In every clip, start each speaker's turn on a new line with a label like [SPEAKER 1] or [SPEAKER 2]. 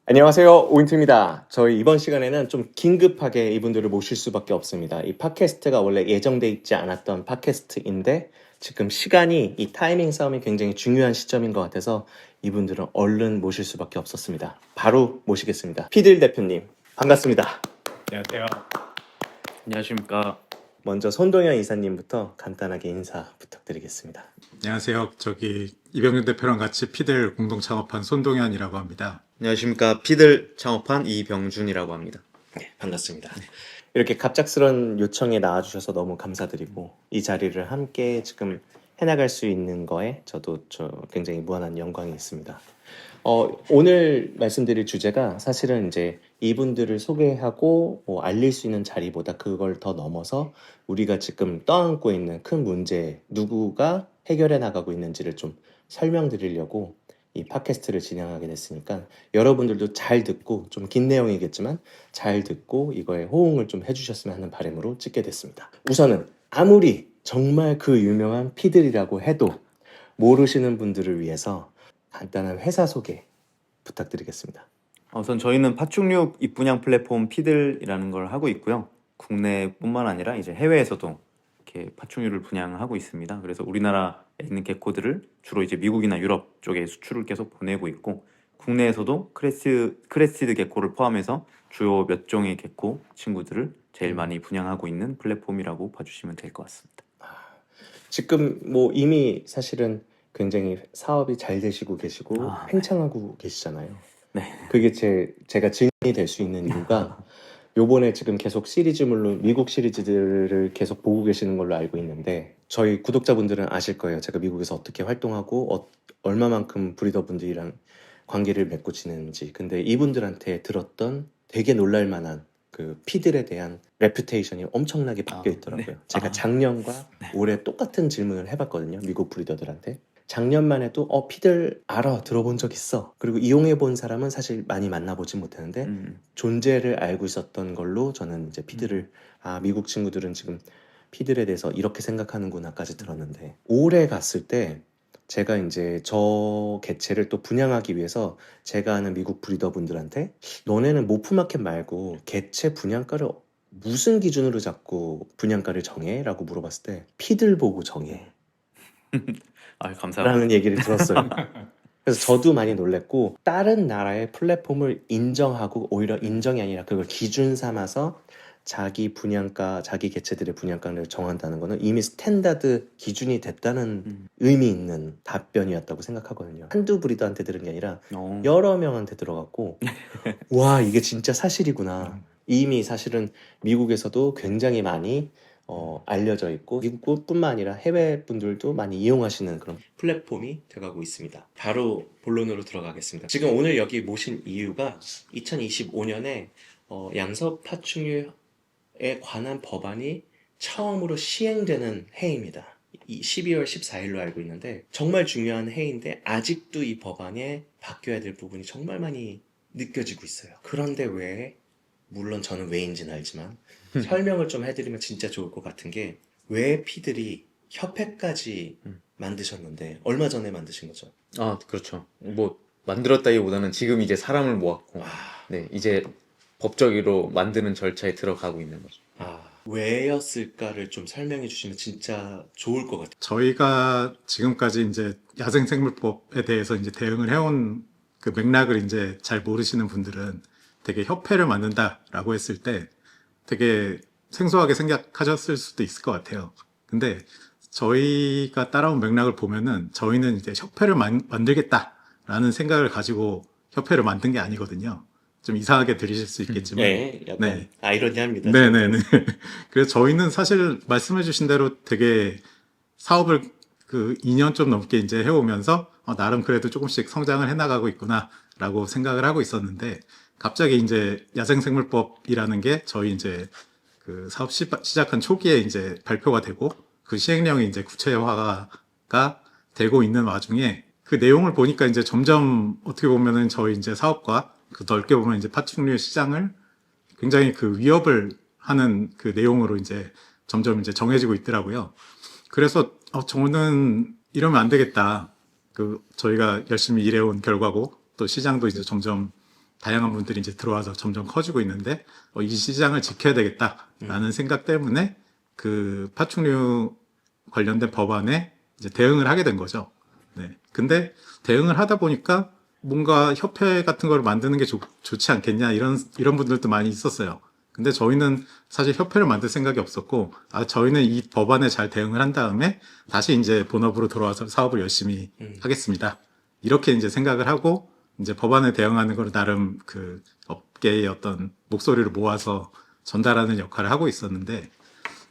[SPEAKER 1] 안녕하세요, 오인트입니다. 저희 이번 시간에는 좀 긴급하게 이분들을 모실 수밖에 없습니다. 이 팟캐스트가 원래 예정돼 있지 않았던 팟캐스트인데 지금 시간이 이 타이밍 싸움이 굉장히 중요한 시점인 것 같아서 이분들은 얼른 모실 수밖에 없었습니다. 바로 모시겠습니다. 피들 대표님, 반갑습니다.
[SPEAKER 2] 안녕하세요. 안녕하십니까.
[SPEAKER 1] 먼저 손동현 이사님부터 간단하게 인사 부탁드리겠습니다.
[SPEAKER 2] 안녕하세요. 저기 이병윤 대표랑 같이 피들 공동 창업한 손동현이라고 합니다.
[SPEAKER 3] 안녕하십니까. 피들 창업한 이병준이라고 합니다.
[SPEAKER 1] 네, 반갑습니다. 이렇게 갑작스런 요청에 나와주셔서 너무 감사드리고 이 자리를 함께 지금 해나갈 수 있는 거에 저도 굉장히 무한한 영광이 있습니다. 오늘 말씀드릴 주제가 사실은 이제 이분들을 소개하고 알릴 수 있는 자리보다 그걸 더 넘어서 우리가 지금 떠안고 있는 큰 문제, 누구가 해결해 나가고 있는지를 좀 설명드리려고 이 팟캐스트를 진행하게 됐으니까 여러분들도 잘 듣고, 좀 긴 내용이겠지만 잘 듣고 이거에 호응을 좀 해주셨으면 하는 바람으로 찍게 됐습니다. 우선은 아무리 정말 그 유명한 피들이라고 해도 모르시는 분들을 위해서 간단한 회사 소개 부탁드리겠습니다.
[SPEAKER 3] 우선 저희는 파충류 입분양 플랫폼 피들이라는 걸 하고 있고요. 국내뿐만 아니라 이제 해외에서도 이렇게 파충류를 분양하고 있습니다. 그래서 우리나라에 있는 개코들을 주로 이제 미국이나 유럽 쪽에 수출을 계속 보내고 있고, 국내에서도 크레스티드 개코를 포함해서 주요 몇 종의 개코 친구들을 제일 많이 분양하고 있는 플랫폼이라고 봐주시면 될 것 같습니다.
[SPEAKER 1] 지금 이미 사실은 굉장히 사업이 잘 되시고 계시고 팽창하고 계시잖아요.
[SPEAKER 3] 네.
[SPEAKER 1] 그게 제가 증인이 될 수 있는 이유가 요번에 지금 계속 시리즈물로 미국 시리즈들을 계속 보고 계시는 걸로 알고 있는데, 저희 구독자분들은 아실 거예요. 제가 미국에서 어떻게 활동하고 얼마만큼 브리더분들이랑 관계를 맺고 지내는지. 근데 이분들한테 들었던 되게 놀랄만한 그 피들에 대한 레퓨테이션이 엄청나게 바뀌어 있더라고요.
[SPEAKER 3] 네.
[SPEAKER 1] 제가 작년과 올해 똑같은 질문을 해봤거든요. 미국 브리더들한테. 작년만 해도 피들 알아, 들어본 적 있어. 그리고 이용해 본 사람은 사실 많이 만나보진 못했는데 존재를 알고 있었던 걸로 저는 이제 피들을 미국 친구들은 지금 피들에 대해서 이렇게 생각하는구나까지 들었는데, 올해 갔을 때 제가 이제 저 개체를 또 분양하기 위해서 제가 아는 미국 브리더분들한테 너네는 모프마켓 말고 개체 분양가를 무슨 기준으로 잡고 분양가를 정해? 라고 물어봤을 때 피들 보고 정해
[SPEAKER 3] 감사합니다.
[SPEAKER 1] 라는 얘기를 들었어요. 그래서 저도 많이 놀랬고, 다른 나라의 플랫폼을 인정하고 오히려 인정이 아니라 그걸 기준 삼아서 자기 분양가, 자기 개체들의 분양가를 정한다는 거는 이미 스탠다드 기준이 됐다는 의미 있는 답변이었다고 생각하거든요. 한두 브리더한테 들은 게 아니라 여러 명한테 들어갔고 와, 이게 진짜 사실이구나. 이미 사실은 미국에서도 굉장히 많이 알려져 있고 미국뿐만 아니라 해외 분들도 많이 이용하시는 그런 플랫폼이 돼가고 있습니다. 바로 본론으로 들어가겠습니다. 지금 오늘 여기 모신 이유가 2025년에 양서 파충류에 관한 법안이 처음으로 시행되는 해입니다. 이 12월 14일로 알고 있는데 정말 중요한 해인데 아직도 이 법안에 바뀌어야 될 부분이 정말 많이 느껴지고 있어요. 그런데 왜, 물론 저는 왜인지는 알지만 설명을 좀 해드리면 진짜 좋을 것 같은 게, 왜 피들이 협회까지 만드셨는데 얼마 전에 만드신 거죠?
[SPEAKER 4] 그렇죠. 만들었다기보다는 지금 이제 사람을 모았고, 네, 이제 법적으로 만드는 절차에 들어가고 있는 거죠.
[SPEAKER 1] 왜였을까를 좀 설명해 주시면 진짜 좋을 것 같아요.
[SPEAKER 2] 저희가 지금까지 이제 야생생물법에 대해서 이제 대응을 해온 그 맥락을 이제 잘 모르시는 분들은 되게 협회를 만든다라고 했을 때 되게 생소하게 생각하셨을 수도 있을 것 같아요. 근데 저희가 따라온 맥락을 보면은 저희는 이제 협회를 만들겠다라는 생각을 가지고 협회를 만든 게 아니거든요. 좀 이상하게 들리실 수 있겠지만.
[SPEAKER 1] 네, 약간 아이러니합니다.
[SPEAKER 2] 네네네. 그래서 저희는 사실 말씀해주신 대로 되게 사업을 그 2년 좀 넘게 이제 해오면서 나름 그래도 조금씩 성장을 해나가고 있구나라고 생각을 하고 있었는데, 갑자기 이제 야생생물법이라는 게 저희 이제 그 사업 시작한 초기에 이제 발표가 되고 그 시행령이 이제 구체화가 되고 있는 와중에 그 내용을 보니까 이제 점점 어떻게 보면은 저희 이제 사업과 그 넓게 보면 이제 파충류 시장을 굉장히 그 위협을 하는 그 내용으로 이제 점점 이제 정해지고 있더라고요. 그래서 저는 이러면 안 되겠다. 그 저희가 열심히 일해온 결과고 또 시장도 이제 점점 다양한 분들이 이제 들어와서 점점 커지고 있는데 이 시장을 지켜야 되겠다라는 생각 때문에 그 파충류 관련된 법안에 이제 대응을 하게 된 거죠. 네. 근데 대응을 하다 보니까 뭔가 협회 같은 걸 만드는 게 좋지 않겠냐 이런 분들도 많이 있었어요. 근데 저희는 사실 협회를 만들 생각이 없었고, 저희는 이 법안에 잘 대응을 한 다음에 다시 이제 본업으로 돌아와서 사업을 열심히 하겠습니다. 이렇게 이제 생각을 하고 이제 법안에 대응하는 걸 나름 그 업계의 어떤 목소리를 모아서 전달하는 역할을 하고 있었는데,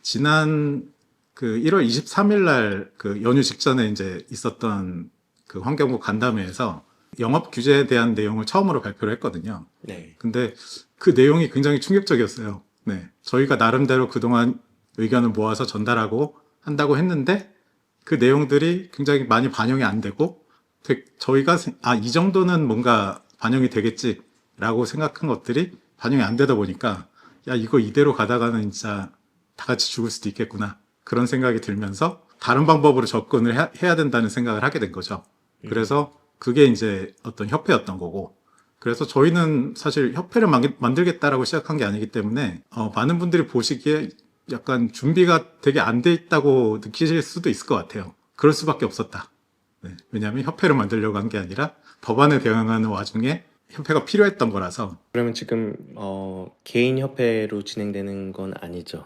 [SPEAKER 2] 지난 그 1월 23일 날 그 연휴 직전에 이제 있었던 그 환경부 간담회에서 영업 규제에 대한 내용을 처음으로 발표를 했거든요.
[SPEAKER 1] 네.
[SPEAKER 2] 근데 그 내용이 굉장히 충격적이었어요. 네. 저희가 나름대로 그동안 의견을 모아서 전달하고 한다고 했는데 그 내용들이 굉장히 많이 반영이 안 되고 저희가 이 정도는 뭔가 반영이 되겠지라고 생각한 것들이 반영이 안 되다 보니까 이거 이대로 가다가는 진짜 다 같이 죽을 수도 있겠구나. 그런 생각이 들면서 다른 방법으로 접근을 해야 된다는 생각을 하게 된 거죠. 그래서 그게 이제 어떤 협회였던 거고, 그래서 저희는 사실 협회를 만들겠다라고 시작한 게 아니기 때문에 많은 분들이 보시기에 약간 준비가 되게 안 돼 있다고 느끼실 수도 있을 것 같아요. 그럴 수밖에 없었다. 네. 왜냐하면 협회를 만들려고 한 게 아니라 법안에 대응하는 와중에 협회가 필요했던 거라서.
[SPEAKER 1] 그러면 지금 개인 협회로 진행되는 건 아니죠?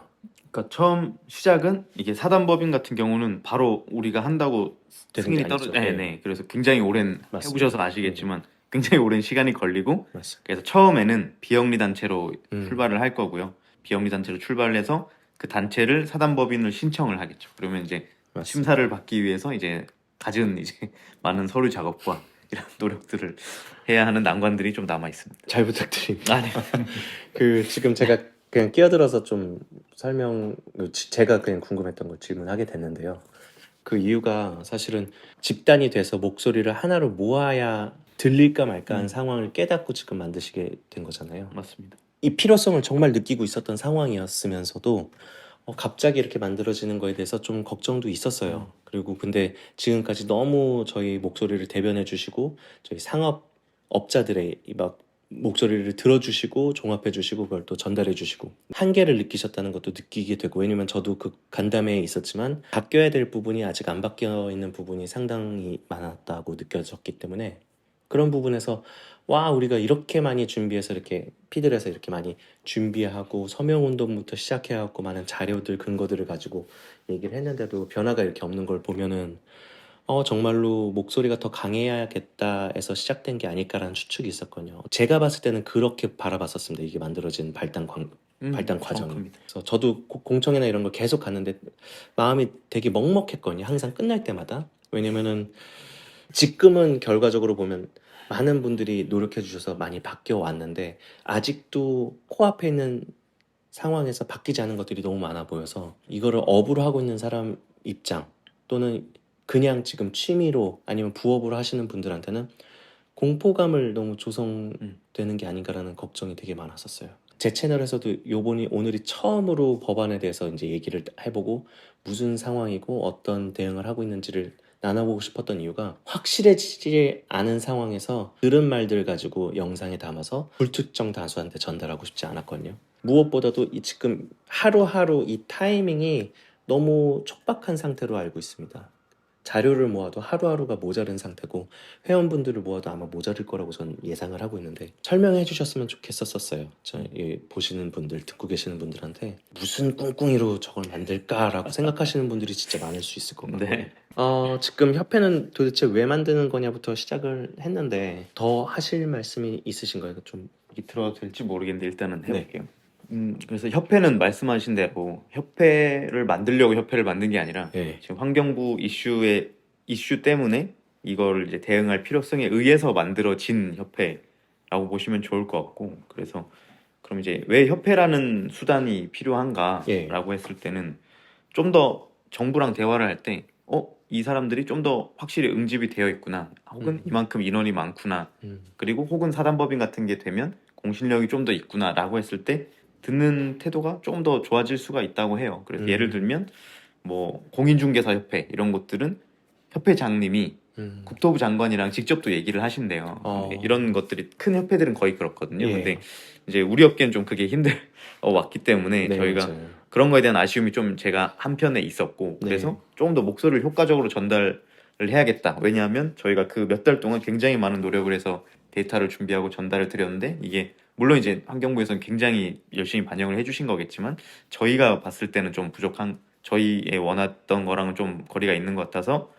[SPEAKER 3] 그러니까 처음 시작은 이게 사단법인 같은 경우는 바로 우리가 한다고
[SPEAKER 1] 되는
[SPEAKER 3] 승인이
[SPEAKER 1] 게 아니죠.
[SPEAKER 3] 네, 네. 그래서 굉장히 오랜
[SPEAKER 1] 맞습니다.
[SPEAKER 3] 해보셔서 아시겠지만 굉장히 오랜 시간이 걸리고,
[SPEAKER 1] 맞습니다.
[SPEAKER 3] 그래서 처음에는 비영리 단체로
[SPEAKER 1] 음.
[SPEAKER 3] 출발을 할 거고요. 비영리 단체로 출발을 해서 그 단체를 사단법인을 신청을 하겠죠. 그러면 이제
[SPEAKER 1] 맞습니다.
[SPEAKER 3] 심사를 받기 위해서 이제 갖은 이제 많은 서류 작업과 이런 노력들을 해야 하는 난관들이 좀 남아 있습니다.
[SPEAKER 1] 잘 부탁드립니다.
[SPEAKER 3] 아, 네.
[SPEAKER 1] 지금 제가 그냥 끼어들어서 좀 제가 그냥 궁금했던 걸 질문하게 됐는데요. 그 이유가 사실은 집단이 돼서 목소리를 하나로 모아야 들릴까 말까 한 상황을 깨닫고 지금 만드시게 된 거잖아요.
[SPEAKER 3] 맞습니다.
[SPEAKER 1] 이 필요성을 정말 느끼고 있었던 상황이었으면서도 갑자기 이렇게 만들어지는 거에 대해서 좀 걱정도 있었어요. 그리고 근데 지금까지 너무 저희 목소리를 대변해 주시고 저희 상업업자들의 막 목소리를 들어주시고 종합해 주시고 그걸 또 전달해 주시고 한계를 느끼셨다는 것도 느끼게 되고, 왜냐면 저도 그 간담회에 있었지만 바뀌어야 될 부분이 아직 안 바뀌어 있는 부분이 상당히 많았다고 느껴졌기 때문에 그런 부분에서 우리가 이렇게 많이 준비해서 이렇게 피들에서 이렇게 많이 준비하고 서명운동부터 시작해갖고 많은 자료들 근거들을 가지고 얘기를 했는데도 변화가 이렇게 없는 걸 보면은 정말로 목소리가 더 강해야겠다 해서 시작된 게 아닐까라는 추측이 있었거든요. 제가 봤을 때는 그렇게 바라봤었습니다. 이게 만들어진 발단 과정이.
[SPEAKER 3] 정확합니다.
[SPEAKER 1] 그래서 저도 공청회나 이런 걸 계속 갔는데 마음이 되게 먹먹했거든요. 항상 끝날 때마다. 왜냐면은 지금은 결과적으로 보면 많은 분들이 노력해 주셔서 많이 바뀌어 왔는데 아직도 코앞에 있는 상황에서 바뀌지 않은 것들이 너무 많아 보여서 이거를 업으로 하고 있는 사람 입장 또는 그냥 지금 취미로 아니면 부업으로 하시는 분들한테는 공포감을 너무 조성되는 게 아닌가라는 걱정이 되게 많았었어요. 제 채널에서도 오늘이 처음으로 법안에 대해서 이제 얘기를 해보고 무슨 상황이고 어떤 대응을 하고 있는지를 나눠보고 싶었던 이유가 확실해지지 않은 상황에서 들은 말들 가지고 영상에 담아서 불특정 다수한테 전달하고 싶지 않았거든요. 무엇보다도 지금 하루하루 이 타이밍이 너무 촉박한 상태로 알고 있습니다. 자료를 모아도 하루하루가 모자른 상태고 회원분들을 모아도 아마 모자랄 거라고 저는 예상을 하고 있는데 설명해 주셨으면 좋겠었어요. 보시는 분들, 듣고 계시는 분들한테 무슨 꿍꿍이로 저걸 만들까라고 생각하시는 분들이 진짜 많을 수 있을 것 같고
[SPEAKER 3] 네.
[SPEAKER 1] 지금 협회는 도대체 왜 만드는 거냐부터 시작을 했는데 더 하실 말씀이 있으신가요? 좀
[SPEAKER 3] 이게 들어도 될지 모르겠는데 일단은 해볼게요. 그래서 협회는 말씀하신 대로 협회를 만들려고 협회를 만든 게 아니라
[SPEAKER 1] 네.
[SPEAKER 3] 지금 환경부 이슈 때문에 이걸 이제 대응할 필요성에 의해서 만들어진 협회라고 보시면 좋을 것 같고, 그래서 그럼 이제 왜 협회라는 수단이 필요한가라고
[SPEAKER 1] 예.
[SPEAKER 3] 했을 때는 좀 더 정부랑 대화를 할 때 이 사람들이 좀 더 확실히 응집이 되어 있구나, 혹은 이만큼 인원이 많구나, 그리고 혹은 사단법인 같은 게 되면 공신력이 좀 더 있구나라고 했을 때 듣는 태도가 좀 더 좋아질 수가 있다고 해요. 그래서 예를 들면 뭐 공인중개사협회 이런 곳들은 협회장님이 국토부 장관이랑 직접 또 얘기를 하신대요. 근데 이런 것들이 큰 협회들은 거의 그렇거든요.
[SPEAKER 1] 예.
[SPEAKER 3] 근데 이제 우리 업계는 좀 그게 힘들어 왔기 때문에
[SPEAKER 1] 네,
[SPEAKER 3] 저희가
[SPEAKER 1] 맞아요.
[SPEAKER 3] 그런 거에 대한 아쉬움이 좀 제가 한편에 있었고, 그래서
[SPEAKER 1] 네.
[SPEAKER 3] 조금 더 목소리를 효과적으로 전달을 해야겠다. 왜냐하면 저희가 그 몇 달 동안 굉장히 많은 노력을 해서 데이터를 준비하고 전달을 드렸는데, 이게 물론 이제 환경부에서는 굉장히 열심히 반영을 해주신 거겠지만 저희가 봤을 때는 좀 부족한, 저희의 원했던 거랑은 좀 거리가 있는 것 같아서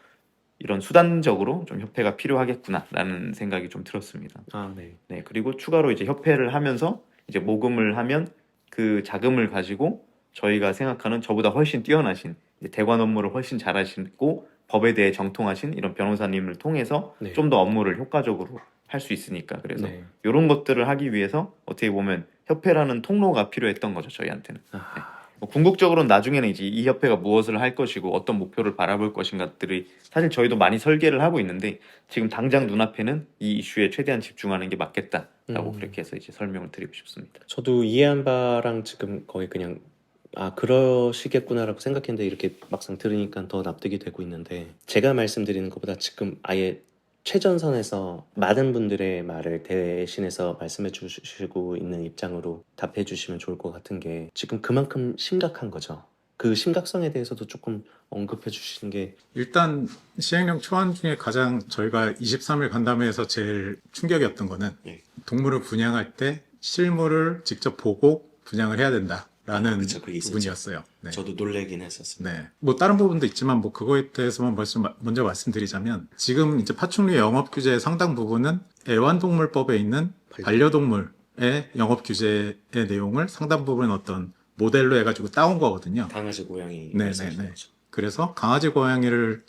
[SPEAKER 3] 이런 수단적으로 좀 협회가 필요하겠구나라는 생각이 좀 들었습니다.
[SPEAKER 1] 아, 네.
[SPEAKER 3] 네, 그리고 추가로 이제 협회를 하면서 이제 모금을 하면 그 자금을 가지고 저희가 생각하는 저보다 훨씬 뛰어나신, 이제 대관 업무를 훨씬 잘하시고 법에 대해 정통하신 이런 변호사님을 통해서
[SPEAKER 1] 네.
[SPEAKER 3] 좀 더 업무를 효과적으로 할 수 있으니까, 그래서
[SPEAKER 1] 네.
[SPEAKER 3] 이런 것들을 하기 위해서 어떻게 보면 협회라는 통로가 필요했던 거죠, 저희한테는. 뭐 궁극적으로는 나중에는 이제 이 협회가 무엇을 할 것이고 어떤 목표를 바라볼 것인가들이 사실 저희도 많이 설계를 하고 있는데, 지금 당장 눈앞에는 이 이슈에 최대한 집중하는 게 맞겠다라고 그렇게 해서 이제 설명을 드리고 싶습니다.
[SPEAKER 1] 저도 이해한 바랑 지금 거의 그냥 그러시겠구나라고 생각했는데 이렇게 막상 들으니까 더 납득이 되고 있는데, 제가 말씀드리는 것보다 지금 아예 최전선에서 많은 분들의 말을 대신해서 말씀해 주시고 있는 입장으로 답해 주시면 좋을 것 같은 게, 지금 그만큼 심각한 거죠. 그 심각성에 대해서도 조금 언급해 주시는 게.
[SPEAKER 2] 일단 시행령 초안 중에 가장 저희가 23일 간담회에서 제일 충격이었던 거는
[SPEAKER 1] 예.
[SPEAKER 2] 동물을 분양할 때 실물을 직접 보고 분양을 해야 된다라는
[SPEAKER 1] 그쵸, 그게 있었죠.
[SPEAKER 2] 부분이었어요. 네.
[SPEAKER 1] 저도 놀래긴 했었습니다.
[SPEAKER 2] 네. 뭐 다른 부분도 있지만 뭐 그거에 대해서만 먼저 말씀드리자면, 지금 이제 파충류 영업 규제의 상당 부분은 애완동물법에 있는 반려동물의 영업 규제의 내용을 상당 부분 어떤 모델로 해가지고 따온 거거든요.
[SPEAKER 1] 강아지 고양이
[SPEAKER 2] 네,
[SPEAKER 1] 말씀하시는
[SPEAKER 2] 네, 네.
[SPEAKER 1] 거죠.
[SPEAKER 2] 그래서 강아지 고양이를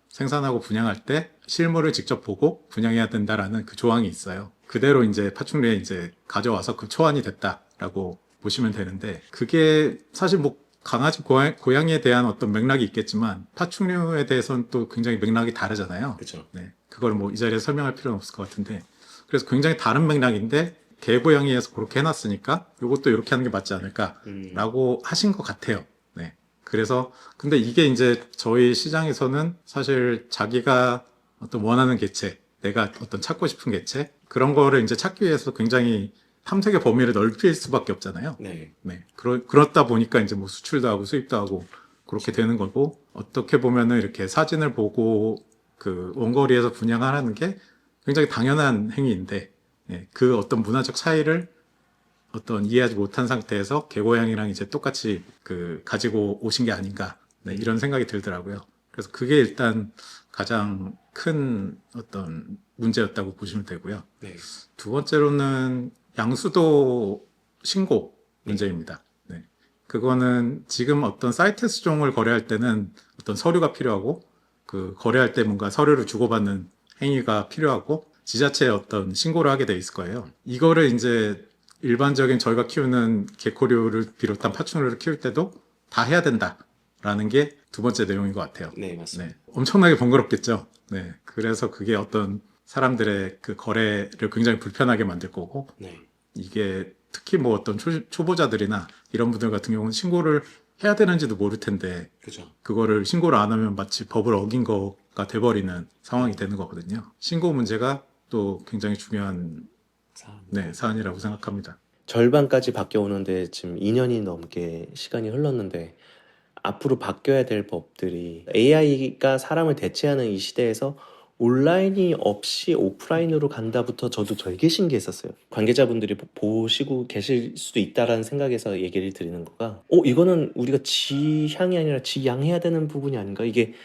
[SPEAKER 2] 생산하고 분양할 때 실물을 직접 보고 분양해야 된다라는 그 조항이 있어요. 그대로 이제 파충류에 이제 가져와서 그 초안이 됐다라고 보시면 되는데, 그게 사실 뭐 강아지 고양이에 대한 어떤 맥락이 있겠지만 파충류에 대해서는 또 굉장히 맥락이 다르잖아요.
[SPEAKER 1] 그렇죠.
[SPEAKER 2] 네. 그걸 뭐 이 자리에 설명할 필요는 없을 것 같은데, 그래서 굉장히 다른 맥락인데 개고양이에서 그렇게 해놨으니까 이것도 이렇게 하는 게 맞지 않을까라고 하신 것 같아요. 네. 그래서 근데 이게 이제 저희 시장에서는 사실 자기가 어떤 원하는 개체, 내가 어떤 찾고 싶은 개체, 그런 거를 이제 찾기 위해서 굉장히 탐색의 범위를 넓힐 수밖에 없잖아요.
[SPEAKER 1] 네.
[SPEAKER 2] 네. 그렇다 보니까 이제 뭐 수출도 하고 수입도 하고 그렇게 되는 거고, 어떻게 보면은 이렇게 사진을 보고 그 원거리에서 분양하는 게 굉장히 당연한 행위인데, 예, 그 어떤 문화적 차이를 어떤 이해하지 못한 상태에서 개고양이랑 이제 똑같이 가지고 오신 게 아닌가, 네, 이런 생각이 들더라고요. 그래서 그게 일단 가장 큰 어떤 문제였다고 보시면 되고요.
[SPEAKER 1] 네.
[SPEAKER 2] 두 번째로는 양수도 신고 문제입니다. 네. 그거는 지금 어떤 사이트 수종을 거래할 때는 어떤 서류가 필요하고, 그 거래할 때 뭔가 서류를 주고받는 행위가 필요하고, 지자체에 어떤 신고를 하게 돼 있을 거예요. 이거를 이제 일반적인 저희가 키우는 개코류를 비롯한 파충류를 키울 때도 다 해야 된다라는 게 두 번째 내용인 것 같아요.
[SPEAKER 1] 네, 맞습니다.
[SPEAKER 2] 네. 엄청나게 번거롭겠죠. 네. 그래서 그게 어떤 사람들의 그 거래를 굉장히 불편하게 만들 거고,
[SPEAKER 1] 네.
[SPEAKER 2] 이게 특히 뭐 어떤 초보자들이나 이런 분들 같은 경우는 신고를 해야 되는지도 모를 텐데,
[SPEAKER 1] 그죠.
[SPEAKER 2] 그거를 신고를 안 하면 마치 법을 어긴 거가 돼버리는 상황이 되는 거거든요. 신고 문제가 또 굉장히 중요한 사안이라고 생각합니다.
[SPEAKER 1] 절반까지 바뀌어오는데 지금 2년이 넘게 시간이 흘렀는데, 앞으로 바뀌어야 될 법들이, AI가 사람을 대체하는 이 시대에서 온라인이 없이 오프라인으로 간다부터 저도 되게 신기했었어요. 관계자분들이 보시고 계실 수도 있다라는 생각에서 얘기를 드리는 거가, 이거는 우리가 지향이 아니라 지양해야 되는 부분이 아닌가. 이게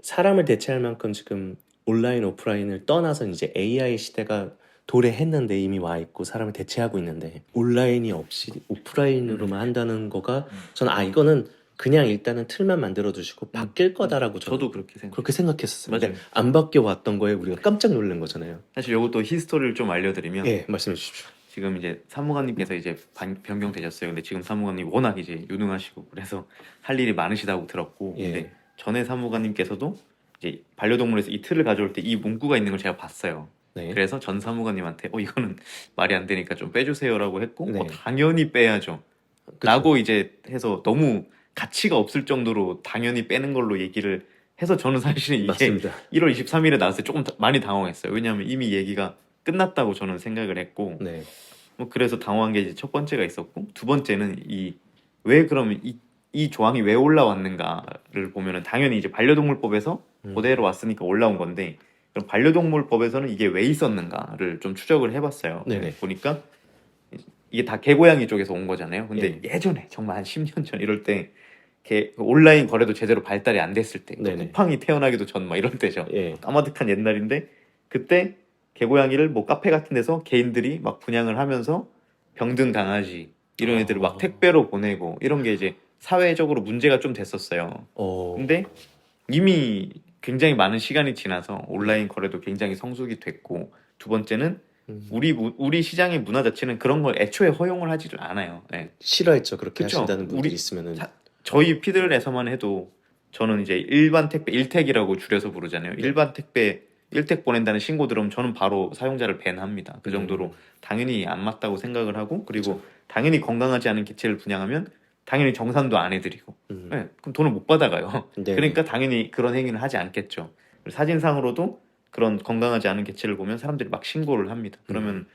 [SPEAKER 1] 사람을 대체할 만큼 지금 온라인 오프라인을 떠나서 이제 AI 시대가 도래했는데, 이미 와 있고 사람을 대체하고 있는데, 온라인이 없이 오프라인으로만 한다는 거가, 저는 이거는 그냥 일단은 틀만 만들어 두시고 바뀔 거다라고
[SPEAKER 3] 저도 그렇게 생각해요.
[SPEAKER 1] 그렇게 생각했었어요.
[SPEAKER 3] 맞아요.
[SPEAKER 1] 근데 안 바뀌어 왔던 거에 우리가 깜짝 놀란 거잖아요.
[SPEAKER 3] 사실 이것도 히스토리를 좀 알려드리면,
[SPEAKER 1] 예, 말씀해 주십시오.
[SPEAKER 3] 지금 이제 사무관님께서 이제 변경되셨어요. 근데 지금 사무관님 워낙 이제 유능하시고 그래서 할 일이 많으시다고 들었고,
[SPEAKER 1] 예.
[SPEAKER 3] 근데 전에 사무관님께서도 이제 반려동물에서 이 틀을 가져올 때 이 문구가 있는 걸 제가 봤어요.
[SPEAKER 1] 네.
[SPEAKER 3] 그래서 전 사무관님한테 이거는 말이 안 되니까 좀 빼주세요라고 했고
[SPEAKER 1] 네.
[SPEAKER 3] 당연히 빼야죠.
[SPEAKER 1] 그쵸.
[SPEAKER 3] 라고 이제 해서 너무 가치가 없을 정도로 당연히 빼는 걸로 얘기를 해서 저는 사실은 이게
[SPEAKER 1] 맞습니다.
[SPEAKER 3] 1월 23일에 나왔을 때 조금 많이 당황했어요. 왜냐하면 이미 얘기가 끝났다고 저는 생각을 했고
[SPEAKER 1] 네.
[SPEAKER 3] 뭐 그래서 당황한 게 이제 첫 번째가 있었고 두 번째는 왜 그러면 이 조항이 왜 올라왔는가를 보면은 당연히 이제 반려동물법에서 그대로 왔으니까 올라온 건데 그럼 반려동물법에서는 이게 왜 있었는가를 좀 추적을 해봤어요.
[SPEAKER 1] 네네.
[SPEAKER 3] 보니까 이게 다 개고양이 쪽에서 온 거잖아요. 근데
[SPEAKER 1] 예.
[SPEAKER 3] 예전에 정말 한 10년 전 이럴 때 온라인 거래도 제대로 발달이 안 됐을 때
[SPEAKER 1] 네네.
[SPEAKER 3] 쿠팡이 태어나기도 전 막 이럴 때죠.
[SPEAKER 1] 예.
[SPEAKER 3] 까마득한 옛날인데 그때 개고양이를 뭐 카페 같은 데서 개인들이 막 분양을 하면서 병든 강아지 이런 애들을 막 택배로 보내고 이런 게 이제 사회적으로 문제가 좀 됐었어요. 근데 이미 굉장히 많은 시간이 지나서 온라인 거래도 굉장히 성숙이 됐고 두 번째는 우리 시장의 문화 자체는 그런 걸 애초에 허용을 하지를 않아요. 네.
[SPEAKER 1] 싫어했죠. 그렇게
[SPEAKER 3] 그쵸?
[SPEAKER 1] 하신다는 분들이
[SPEAKER 3] 우리
[SPEAKER 1] 있으면은.
[SPEAKER 3] 저희 피들에서만 해도 저는 이제 일반 택배 일택이라고 줄여서 부르잖아요. 일반 택배 일택 보낸다는 신고 들으면 저는 바로 사용자를 밴합니다. 그 정도로 당연히 안 맞다고 생각을 하고 그리고 당연히 건강하지 않은 개체를 분양하면 당연히 정산도 안 해드리고 네, 그럼 돈을 못 받아가요.
[SPEAKER 1] 네.
[SPEAKER 3] 그러니까 당연히 그런 행위는 하지 않겠죠. 사진상으로도 그런 건강하지 않은 개체를 보면 사람들이 막 신고를 합니다. 그러면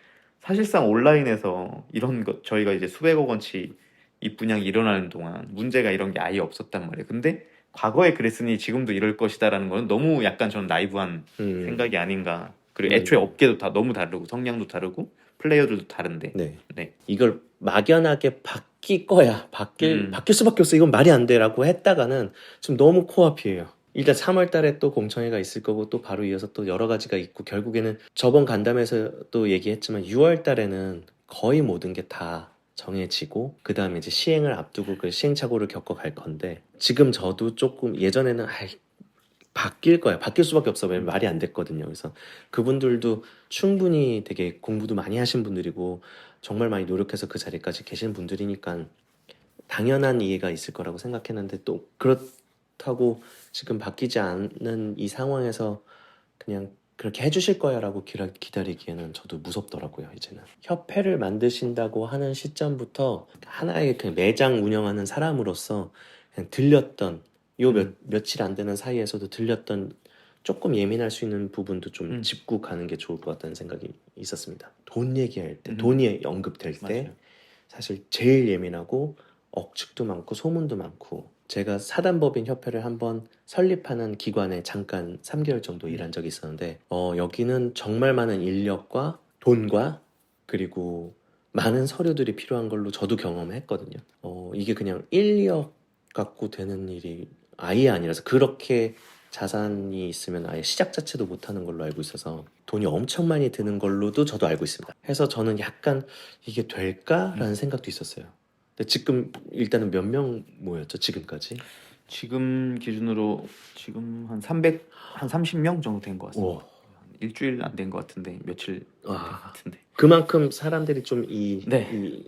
[SPEAKER 3] 사실상 온라인에서 이런 것 저희가 이제 수백억 원치 입분양이 일어나는 동안 문제가 이런 게 아예 없었단 말이에요. 근데 과거에 그랬으니 지금도 이럴 것이다라는 거는 너무 약간 저는 나이브한 생각이 아닌가. 그리고 애초에 업계도 다 너무 다르고 성향도 다르고 플레이어들도 다른데.
[SPEAKER 1] 네.
[SPEAKER 3] 네.
[SPEAKER 1] 이걸 막연하게 바뀔 거야. 바뀔 수밖에 없어. 이건 말이 안 돼라고 했다가는 좀 너무 코앞이에요. 일단 3월 달에 또 공청회가 있을 거고 또 바로 이어서 또 여러 가지가 있고 결국에는 저번 간담회에서 또 얘기했지만 6월 달에는 거의 모든 게 다 정해지고 그 다음에 이제 시행을 앞두고 그 시행착오를 겪어갈 건데 지금 저도 조금 예전에는 바뀔 거야. 바뀔 수밖에 없어. 왜냐면 말이 안 됐거든요. 그래서 그분들도 충분히 되게 공부도 많이 하신 분들이고 정말 많이 노력해서 그 자리까지 계신 분들이니까 당연한 이해가 있을 거라고 생각했는데 또 그렇다고 지금 바뀌지 않는 이 상황에서 그냥 그렇게 해주실 거야 라고 기다리기에는 저도 무섭더라고요. 이제는 협회를 만드신다고 하는 시점부터 하나의 그냥 매장 운영하는 사람으로서 그냥 들렸던 며칠 안 되는 사이에서도 들렸던 조금 예민할 수 있는 부분도 좀 짚고 가는 게 좋을 것 같다는 생각이 있었습니다. 돈 얘기할 때, 돈이 언급될 때
[SPEAKER 3] 맞아요.
[SPEAKER 1] 사실 제일 예민하고 억측도 많고 소문도 많고 제가 사단법인 협회를 한번 설립하는 기관에 잠깐 3개월 정도 일한 적이 있었는데 여기는 정말 많은 인력과 돈과 그리고 많은 서류들이 필요한 걸로 저도 경험했거든요. 이게 그냥 인력 갖고 되는 일이 아예 아니라서 그렇게 자산이 있으면 아예 시작 자체도 못하는 걸로 알고 있어서 돈이 엄청 많이 드는 걸로도 저도 알고 있습니다. 해서 저는 약간 이게 될까라는 생각도 있었어요. 근데 지금 일단은 몇 명 모였죠 지금까지?
[SPEAKER 3] 지금 기준으로 지금 한 30명 정도 된 것 같습니다.
[SPEAKER 1] 오.
[SPEAKER 3] 일주일 안 된 것 같은데 며칠 된 것
[SPEAKER 1] 와.
[SPEAKER 3] 같은데.
[SPEAKER 1] 그만큼 사람들이 좀
[SPEAKER 3] 네.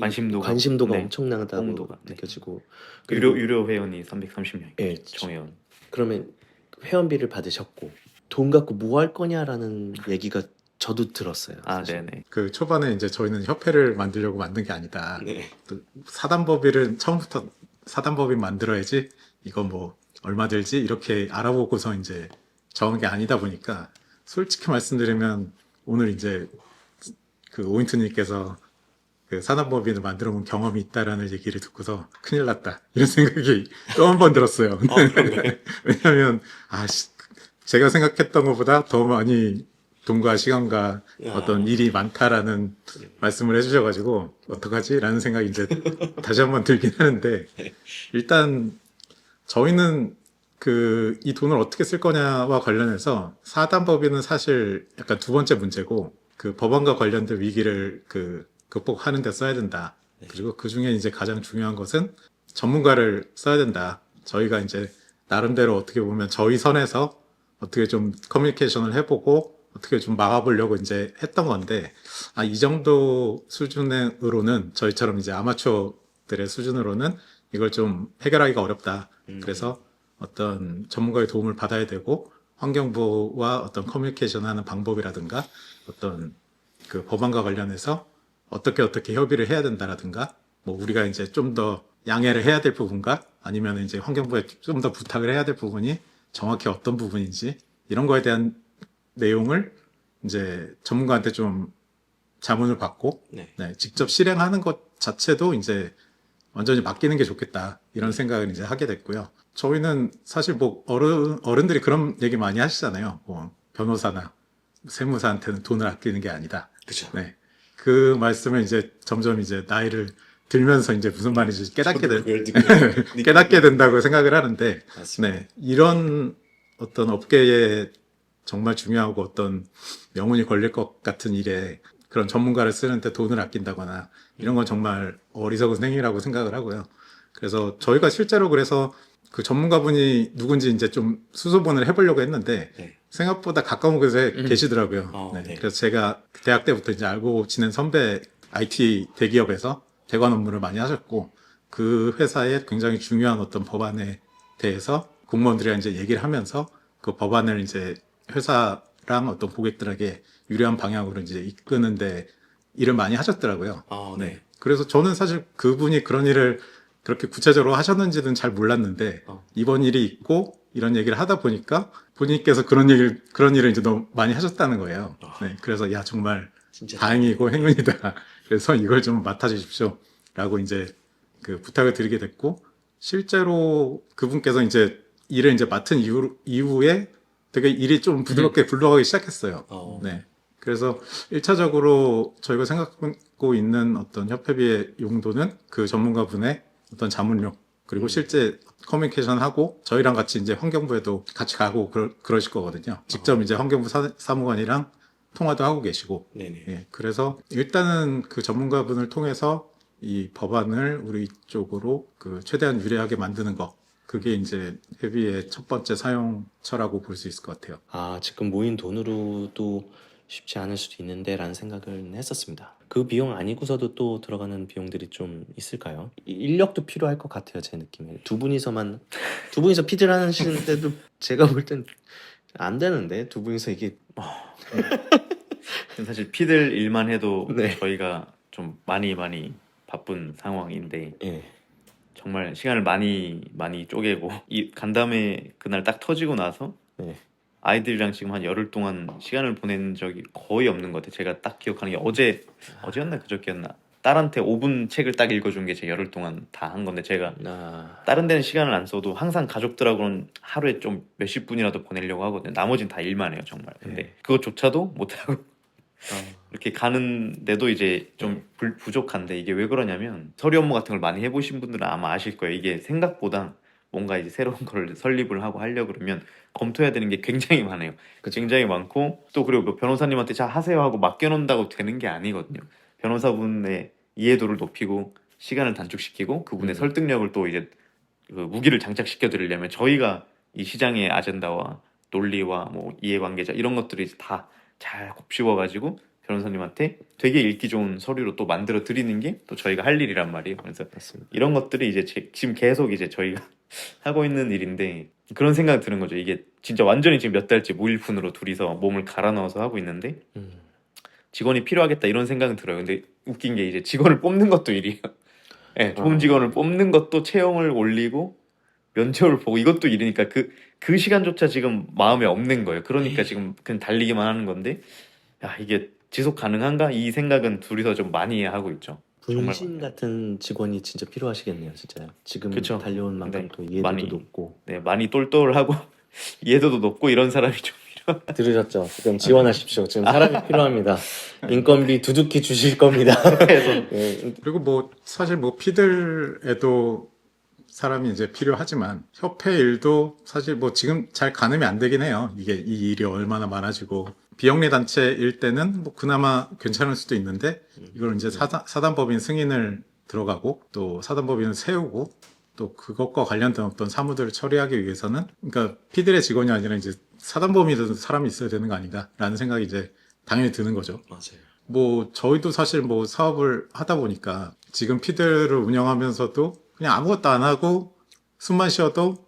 [SPEAKER 3] 관심도가 네.
[SPEAKER 1] 엄청나다고
[SPEAKER 3] 홍도가, 네.
[SPEAKER 1] 느껴지고
[SPEAKER 3] 유료 회원이 330명.
[SPEAKER 1] 예,
[SPEAKER 3] 정회원.
[SPEAKER 1] 그러면 회원비를 받으셨고 돈 갖고 뭐 할 거냐라는 얘기가 저도 들었어요.
[SPEAKER 3] 아,
[SPEAKER 1] 사실.
[SPEAKER 3] 네네.
[SPEAKER 2] 그 초반에 이제 저희는 협회를 만들려고 만든 게 아니다.
[SPEAKER 1] 네.
[SPEAKER 2] 또 사단법인은 처음부터 사단법인 만들어야지 이거 뭐 얼마 들지 이렇게 알아보고서 이제 정한 게 아니다 보니까 솔직히 말씀드리면 오늘 이제 그 오인트님께서 그 사단법인을 만들어 본 경험이 있다라는 얘기를 듣고서 큰일 났다 이런 생각이 또 한 번 들었어요. 왜냐하면 제가 생각했던 것보다 더 많이 돈과 시간과 어떤 일이 많다라는 말씀을 해주셔가지고 어떡하지? 라는 생각이 이제 다시 한번 들긴 하는데 일단 저희는 그 이 돈을 어떻게 쓸 거냐와 관련해서 사단법인은 사실 약간 두 번째 문제고 그 법안과 관련된 위기를 그 극복하는 데 써야 된다. 그리고 그 중에 이제 가장 중요한 것은 전문가를 써야 된다. 저희가 이제 나름대로 어떻게 보면 저희 선에서 어떻게 좀 커뮤니케이션을 해보고 어떻게 좀 막아보려고 이제 했던 건데, 이 정도 수준으로는 저희처럼 이제 아마추어들의 수준으로는 이걸 좀 해결하기가 어렵다. 그래서 어떤 전문가의 도움을 받아야 되고 환경부와 어떤 커뮤니케이션 하는 방법이라든가 어떤 그 법안과 관련해서 어떻게 협의를 해야 된다라든가 뭐 우리가 이제 좀 더 양해를 해야 될 부분과 아니면 이제 환경부에 좀 더 부탁을 해야 될 부분이 정확히 어떤 부분인지 이런 거에 대한 내용을 이제 전문가한테 좀 자문을 받고
[SPEAKER 1] 네.
[SPEAKER 2] 네, 직접 실행하는 것 자체도 이제 완전히 맡기는 게 좋겠다 이런 생각을 이제 하게 됐고요. 저희는 사실 뭐 어른들이 그런 얘기 많이 하시잖아요. 뭐 변호사나 세무사한테는 돈을 아끼는 게 아니다.
[SPEAKER 1] 그죠.
[SPEAKER 2] 네. 그 말씀을 이제 점점 이제 나이를 들면서 이제 무슨 말인지 깨닫게 된다고 생각을 하는데,
[SPEAKER 1] 맞습니다.
[SPEAKER 2] 네. 이런 어떤 업계에 정말 중요하고 어떤 명운이 걸릴 것 같은 일에 그런 전문가를 쓰는데 돈을 아낀다거나 이런 건 정말 어리석은 행위라고 생각을 하고요. 그래서 저희가 실제로 그래서 그 전문가분이 누군지 이제 좀 수소문을 해보려고 했는데
[SPEAKER 1] 네.
[SPEAKER 2] 생각보다 가까운 곳에 계시더라고요.
[SPEAKER 1] 네.
[SPEAKER 2] 네. 그래서 제가 대학 때부터 이제 알고 지낸 선배 IT 대기업에서 대관 업무를 많이 하셨고 그 회사의 굉장히 중요한 어떤 법안에 대해서 공무원들이랑 이제 얘기를 하면서 그 법안을 이제 회사랑 어떤 고객들에게 유리한 방향으로 이제 이끄는데 일을 많이 하셨더라고요.
[SPEAKER 1] 네.
[SPEAKER 2] 그래서 저는 사실 그분이 그런 일을 그렇게 구체적으로 하셨는지는 잘 몰랐는데 이번 일이 있고 이런 얘기를 하다 보니까 본인께서 그런 일을 이제 너무 많이 하셨다는 거예요. 네, 그래서 야 정말
[SPEAKER 1] 진짜
[SPEAKER 2] 다행이고 행운이다. 그래서 이걸 좀 맡아주십시오라고 이제 그 부탁을 드리게 됐고 실제로 그분께서 이제 일을 이제 맡은 이후에 되게 일이 좀 부드럽게 굴러가기 시작했어요. 네. 그래서 1차적으로 저희가 생각하고 있는 어떤 협회비의 용도는 그 전문가분의 어떤 자문료 그리고 실제 커뮤니케이션 하고 저희랑 같이 이제 환경부에도 같이 가고 그러실 거거든요. 직접 이제 환경부 사무관이랑 통화도 하고 계시고.
[SPEAKER 1] 네네.
[SPEAKER 2] 예. 그래서 일단은 그 전문가분을 통해서 이 법안을 우리 쪽으로 그 최대한 유리하게 만드는 거. 그게 이제 회비의 첫 번째 사용처라고 볼 수 있을 것 같아요.
[SPEAKER 1] 지금 모인 돈으로도 쉽지 않을 수도 있는데 라는 생각을 했었습니다. 그 비용 아니고서도 또 들어가는 비용들이 좀 있을까요? 인력도 필요할 것 같아요, 제 느낌에. 두 분이서 피드를 하시는데도 제가 볼 땐 안 되는데 두 분이서 이게
[SPEAKER 3] 사실 피들 일만 해도
[SPEAKER 1] 네.
[SPEAKER 3] 저희가 좀 많이 바쁜 상황인데
[SPEAKER 1] 예.
[SPEAKER 3] 정말 시간을 많이 쪼개고 이 간담회 그날 딱 터지고 나서
[SPEAKER 1] 네.
[SPEAKER 3] 아이들이랑 지금 한 열흘 동안 시간을 보낸 적이 거의 없는 것 같아요. 제가 딱 기억하는 게 어제였나 그저께였나 딸한테 5분 책을 딱 읽어준 게 제 열흘 동안 다 한 건데 제가 다른 데는 시간을 안 써도 항상 가족들하고는 하루에 좀 몇십 분이라도 보내려고 하거든요. 나머지는 다 일만 해요 정말. 근데
[SPEAKER 1] 네.
[SPEAKER 3] 그것조차도 못하고 이렇게 가는데도 이제 좀 부족한데 이게 왜 그러냐면 서류 업무 같은 걸 많이 해보신 분들은 아마 아실 거예요. 이게 생각보다 뭔가 이제 새로운 걸 설립을 하고 하려고 그러면 검토해야 되는 게 굉장히 많아요. 굉장히 많고 또 그리고 뭐 변호사님한테 자 하세요 하고 맡겨놓는다고 되는 게 아니거든요. 변호사분의 이해도를 높이고 시간을 단축시키고 그분의 설득력을 또 이제 그 무기를 장착시켜 드리려면 저희가 이 시장의 아젠다와 논리와 뭐 이해관계자 이런 것들이 다 잘 곱씹어가지고 변호사님한테 되게 읽기 좋은 서류로 또 만들어 드리는 게 또 저희가 할 일이란 말이에요. 그래서
[SPEAKER 1] 맞습니다.
[SPEAKER 3] 이런 것들이 이제 지금 계속 이제 저희가 하고 있는 일인데 그런 생각이 드는 거죠. 이게 진짜 완전히 지금 몇 달째 무일푼으로 둘이서 몸을 갈아 넣어서 하고 있는데 직원이 필요하겠다 이런 생각은 들어요. 근데 웃긴 게 이제 직원을 뽑는 것도 일이에요. 네, 좋은 직원을 뽑는 것도 채용을 올리고 면접을 보고 이것도 일이니까 그 시간조차 지금 마음에 없는 거예요. 그러니까 지금 그냥 달리기만 하는 건데 야 이게 지속 가능한가? 이 생각은 둘이서 좀 많이 하고 있죠. 정말
[SPEAKER 1] 분신 같은 직원이 진짜 필요하시겠네요, 진짜요. 지금
[SPEAKER 3] 그쵸.
[SPEAKER 1] 달려온 만큼
[SPEAKER 3] 네,
[SPEAKER 1] 또 이해도도
[SPEAKER 3] 많이.
[SPEAKER 1] 높고.
[SPEAKER 3] 네, 많이 똘똘하고 이해도도 높고 이런 사람이 좀 필요.
[SPEAKER 1] 들으셨죠? 지금 지원하십시오. 지금 사람이 필요합니다. 인건비 두둑히 주실 겁니다. 예,
[SPEAKER 2] 그리고 뭐 사실 뭐 피들에도 사람이 이제 필요하지만 협회 일도 사실 뭐 지금 잘 가늠이 안 되긴 해요. 이게 이 일이 얼마나 많아지고 비영리 단체일 때는 뭐 그나마 괜찮을 수도 있는데 이걸 이제 사단법인 승인을 들어가고 또 사단법인을 세우고 또 그것과 관련된 어떤 사무들을 처리하기 위해서는 그러니까 피들의 직원이 아니라 이제 사단법인이든 사람이 있어야 되는 거 아닌가라는 생각이 이제 당연히 드는 거죠.
[SPEAKER 1] 맞아요.
[SPEAKER 2] 뭐 저희도 사실 뭐 사업을 하다 보니까 지금 피들을 운영하면서도 그냥 아무것도 안 하고 숨만 쉬어도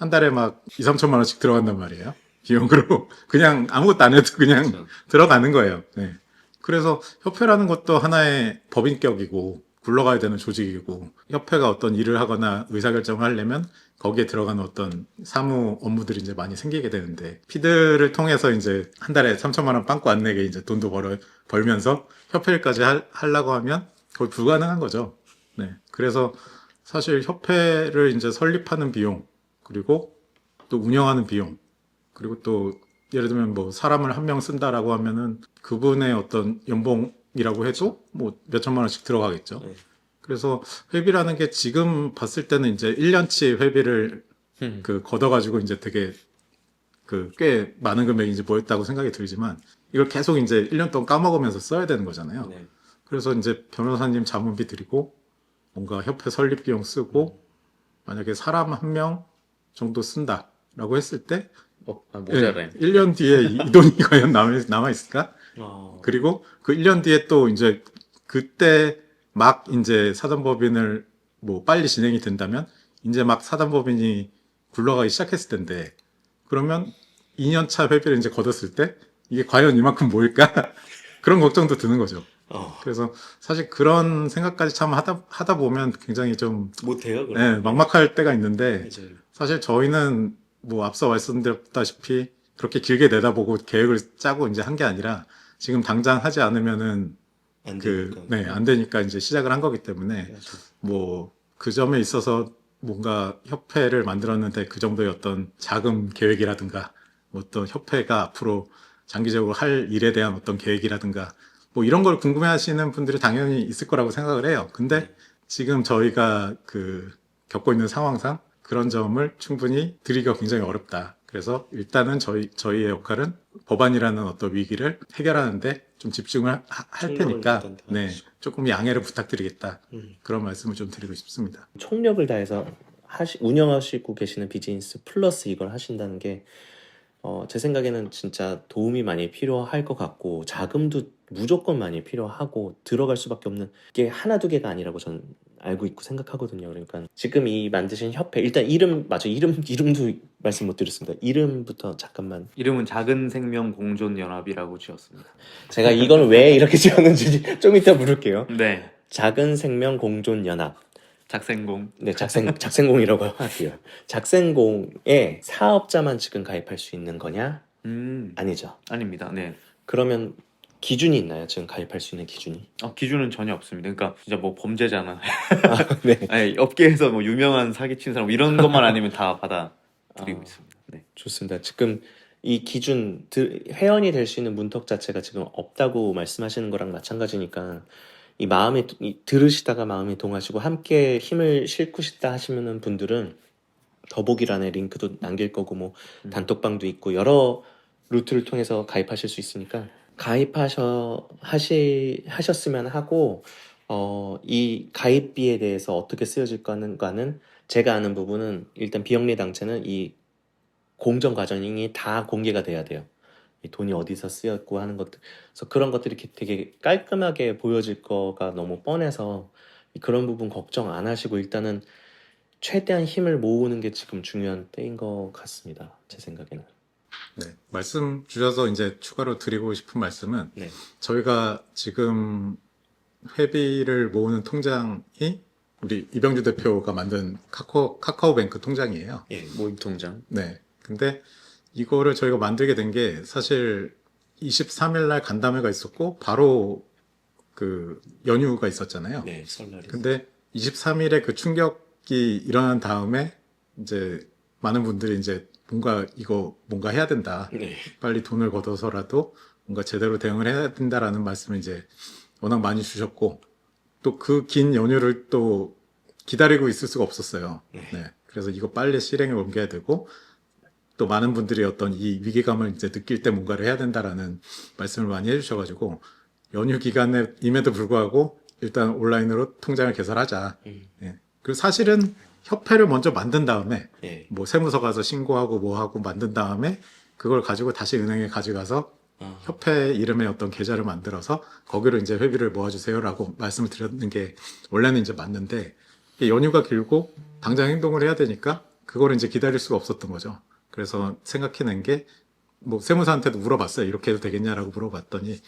[SPEAKER 2] 한 달에 막 2, 3천만 원씩 들어간단 말이에요. 비용으로. 그냥 아무것도 안 해도 그냥
[SPEAKER 4] 그렇죠.
[SPEAKER 2] 들어가는 거예요. 네. 그래서 협회라는 것도 하나의 법인격이고 굴러가야 되는 조직이고 협회가 어떤 일을 하거나 의사결정을 하려면 거기에 들어가는 어떤 사무 업무들이 이제 많이 생기게 되는데 피드를 통해서 이제 한 달에 3천만 원 빵꾸 안 내게 이제 돈도 벌면서 협회까지 하려고 하면 거의 불가능한 거죠. 네. 그래서 사실 협회를 이제 설립하는 비용 그리고 또 운영하는 비용 그리고 또 예를 들면 뭐 사람을 한 명 쓴다라고 하면은 그분의 어떤 연봉이라고 해도 뭐 몇 천만 원씩 들어가겠죠.
[SPEAKER 1] 네.
[SPEAKER 2] 그래서 회비라는 게 지금 봤을 때는 이제 1년치 회비를 그 걷어가지고 이제 되게 그 꽤 많은 금액이 이제 모였다고 생각이 들지만 이걸 계속 이제 1년 동안 까먹으면서 써야 되는 거잖아요.
[SPEAKER 1] 네.
[SPEAKER 2] 그래서 이제 변호사님 자문비 드리고 뭔가 협회 설립 비용 쓰고 만약에 사람 한 명 정도 쓴다라고 했을 때
[SPEAKER 4] 모자라요.
[SPEAKER 2] 1년 뒤에 이 돈이 과연 남아있을까? 그리고 그 1년 뒤에 또 이제 그때 막 이제 사단법인을 뭐 빨리 진행이 된다면 이제 막 사단법인이 굴러가기 시작했을 텐데 그러면 2년차 회비를 이제 걷었을 때 이게 과연 이만큼 모일까? 그런 걱정도 드는 거죠. 그래서 사실 그런 생각까지 참 하다 보면 굉장히 좀
[SPEAKER 1] 못해요.
[SPEAKER 2] 네, 막막할 때가 있는데
[SPEAKER 1] 맞아요.
[SPEAKER 2] 사실 저희는 뭐 앞서 말씀드렸다시피 그렇게 길게 내다보고 계획을 짜고 이제 한 게 아니라 지금 당장 하지 않으면은
[SPEAKER 1] 안
[SPEAKER 2] 그,
[SPEAKER 1] 되니까.
[SPEAKER 2] 네, 안 되니까 이제 시작을 한 거기 때문에
[SPEAKER 1] 맞아요.
[SPEAKER 2] 뭐 그 점에 있어서 뭔가 협회를 만들었는데 그 정도의 어떤 자금 계획이라든가 뭐 어떤 협회가 앞으로 장기적으로 할 일에 대한 어떤 계획이라든가 뭐 이런 걸 궁금해 하시는 분들이 당연히 있을 거라고 생각을 해요. 근데 지금 저희가 그 겪고 있는 상황상 그런 점을 충분히 드리기가 굉장히 어렵다. 그래서 일단은 저희의 역할은 법안이라는 어떤 위기를 해결하는데 좀 집중을 할
[SPEAKER 1] 총력을
[SPEAKER 2] 테니까
[SPEAKER 1] 일단
[SPEAKER 2] 네,
[SPEAKER 1] 다하시고.
[SPEAKER 2] 조금 양해를 부탁드리겠다.
[SPEAKER 1] 음.
[SPEAKER 2] 그런 말씀을 좀 드리고 싶습니다.
[SPEAKER 1] 총력을 다해서 운영하시고 계시는 비즈니스 플러스 이걸 하신다는 게 제 생각에는 진짜 도움이 많이 필요할 것 같고 자금도 무조건 많이 필요하고 들어갈 수밖에 없는 게 하나 두 개가 아니라고 저는 알고 있고 생각하거든요. 그러니까 지금 이 만드신 협회 일단 이름도 말씀 못 드렸습니다. 이름부터 잠깐만
[SPEAKER 3] 이름은 작은 생명 공존 연합이라고 지었습니다.
[SPEAKER 1] 제가 이건 왜 이렇게 지었는지 좀 이따 물을게요.
[SPEAKER 3] 네,
[SPEAKER 1] 작은 생명 공존 연합.
[SPEAKER 3] 작생공.
[SPEAKER 1] 네, 작생공이라고 할게요. 작생공에 사업자만 지금 가입할 수 있는 거냐? 아니죠.
[SPEAKER 3] 아닙니다. 네.
[SPEAKER 1] 그러면 기준이 있나요? 지금 가입할 수 있는 기준이?
[SPEAKER 3] 기준은 전혀 없습니다. 그러니까 진짜 뭐 범죄자나
[SPEAKER 1] 네.
[SPEAKER 3] 아니, 업계에서 뭐 유명한 사기친 사람 이런 것만 아니면 다 받아들이고 있습니다. 네.
[SPEAKER 1] 좋습니다. 지금 이 기준 회원이 될 수 있는 문턱 자체가 지금 없다고 말씀하시는 거랑 마찬가지니까 들으시다가 마음이 동하시고 함께 힘을 싣고 싶다 하시는 분들은 더보기란에 링크도 남길 거고 뭐 단톡방도 있고 여러 루트를 통해서 가입하실 수 있으니까 하셨으면 하고 이 가입비에 대해서 어떻게 쓰여질까는 제가 아는 부분은 일단 비영리 당체는 이 공정 과정이 다 공개가 돼야 돼요. 이 돈이 어디서 쓰였고 하는 것들. 그래서 그런 것들이 되게 깔끔하게 보여질 거가 너무 뻔해서 그런 부분 걱정 안 하시고 일단은 최대한 힘을 모으는 게 지금 중요한 때인 것 같습니다. 제 생각에는.
[SPEAKER 2] 네, 말씀 주셔서 이제 추가로 드리고 싶은 말씀은
[SPEAKER 1] 네. 저희가
[SPEAKER 2] 저희가 지금 회비를 모으는 통장이 우리 이병주 대표가 만든 카카오뱅크 통장이에요.
[SPEAKER 1] 예.
[SPEAKER 4] 모임 통장.
[SPEAKER 2] 네. 근데 이거를 저희가 만들게 된 게 사실 23일 날 간담회가 있었고 바로 그 연휴가 있었잖아요.
[SPEAKER 1] 네, 설날이.
[SPEAKER 2] 근데 23일에 그 충격이 일어난 다음에 이제 많은 분들이 이제 뭔가 해야 된다.
[SPEAKER 1] 네.
[SPEAKER 2] 빨리 돈을 걷어서라도 뭔가 제대로 대응을 해야 된다라는 말씀을 이제 워낙 많이 주셨고 또 그 긴 연휴를 또 기다리고 있을 수가 없었어요. 네. 그래서 이거 빨리 실행에 옮겨야 되고 또 많은 분들이 어떤 이 위기감을 이제 느낄 때 뭔가를 해야 된다라는 말씀을 많이 해주셔가지고 연휴 기간임에도 불구하고 일단 온라인으로 통장을 개설하자. 예. 그리고 사실은 협회를 먼저 만든 다음에
[SPEAKER 1] 예.
[SPEAKER 2] 뭐 세무서 가서 신고하고 뭐하고 만든 다음에 그걸 가지고 다시 은행에 가져가서 협회 이름의 어떤 계좌를 만들어서 거기로 이제 회비를 모아주세요라고 말씀을 드렸는 게 원래는 이제 맞는데 연휴가 길고 당장 행동을 해야 되니까 그거를 이제 기다릴 수가 없었던 거죠. 그래서 생각해낸 게 뭐 세무사한테도 물어봤어요. 이렇게 해도 되겠냐라고 물어봤더니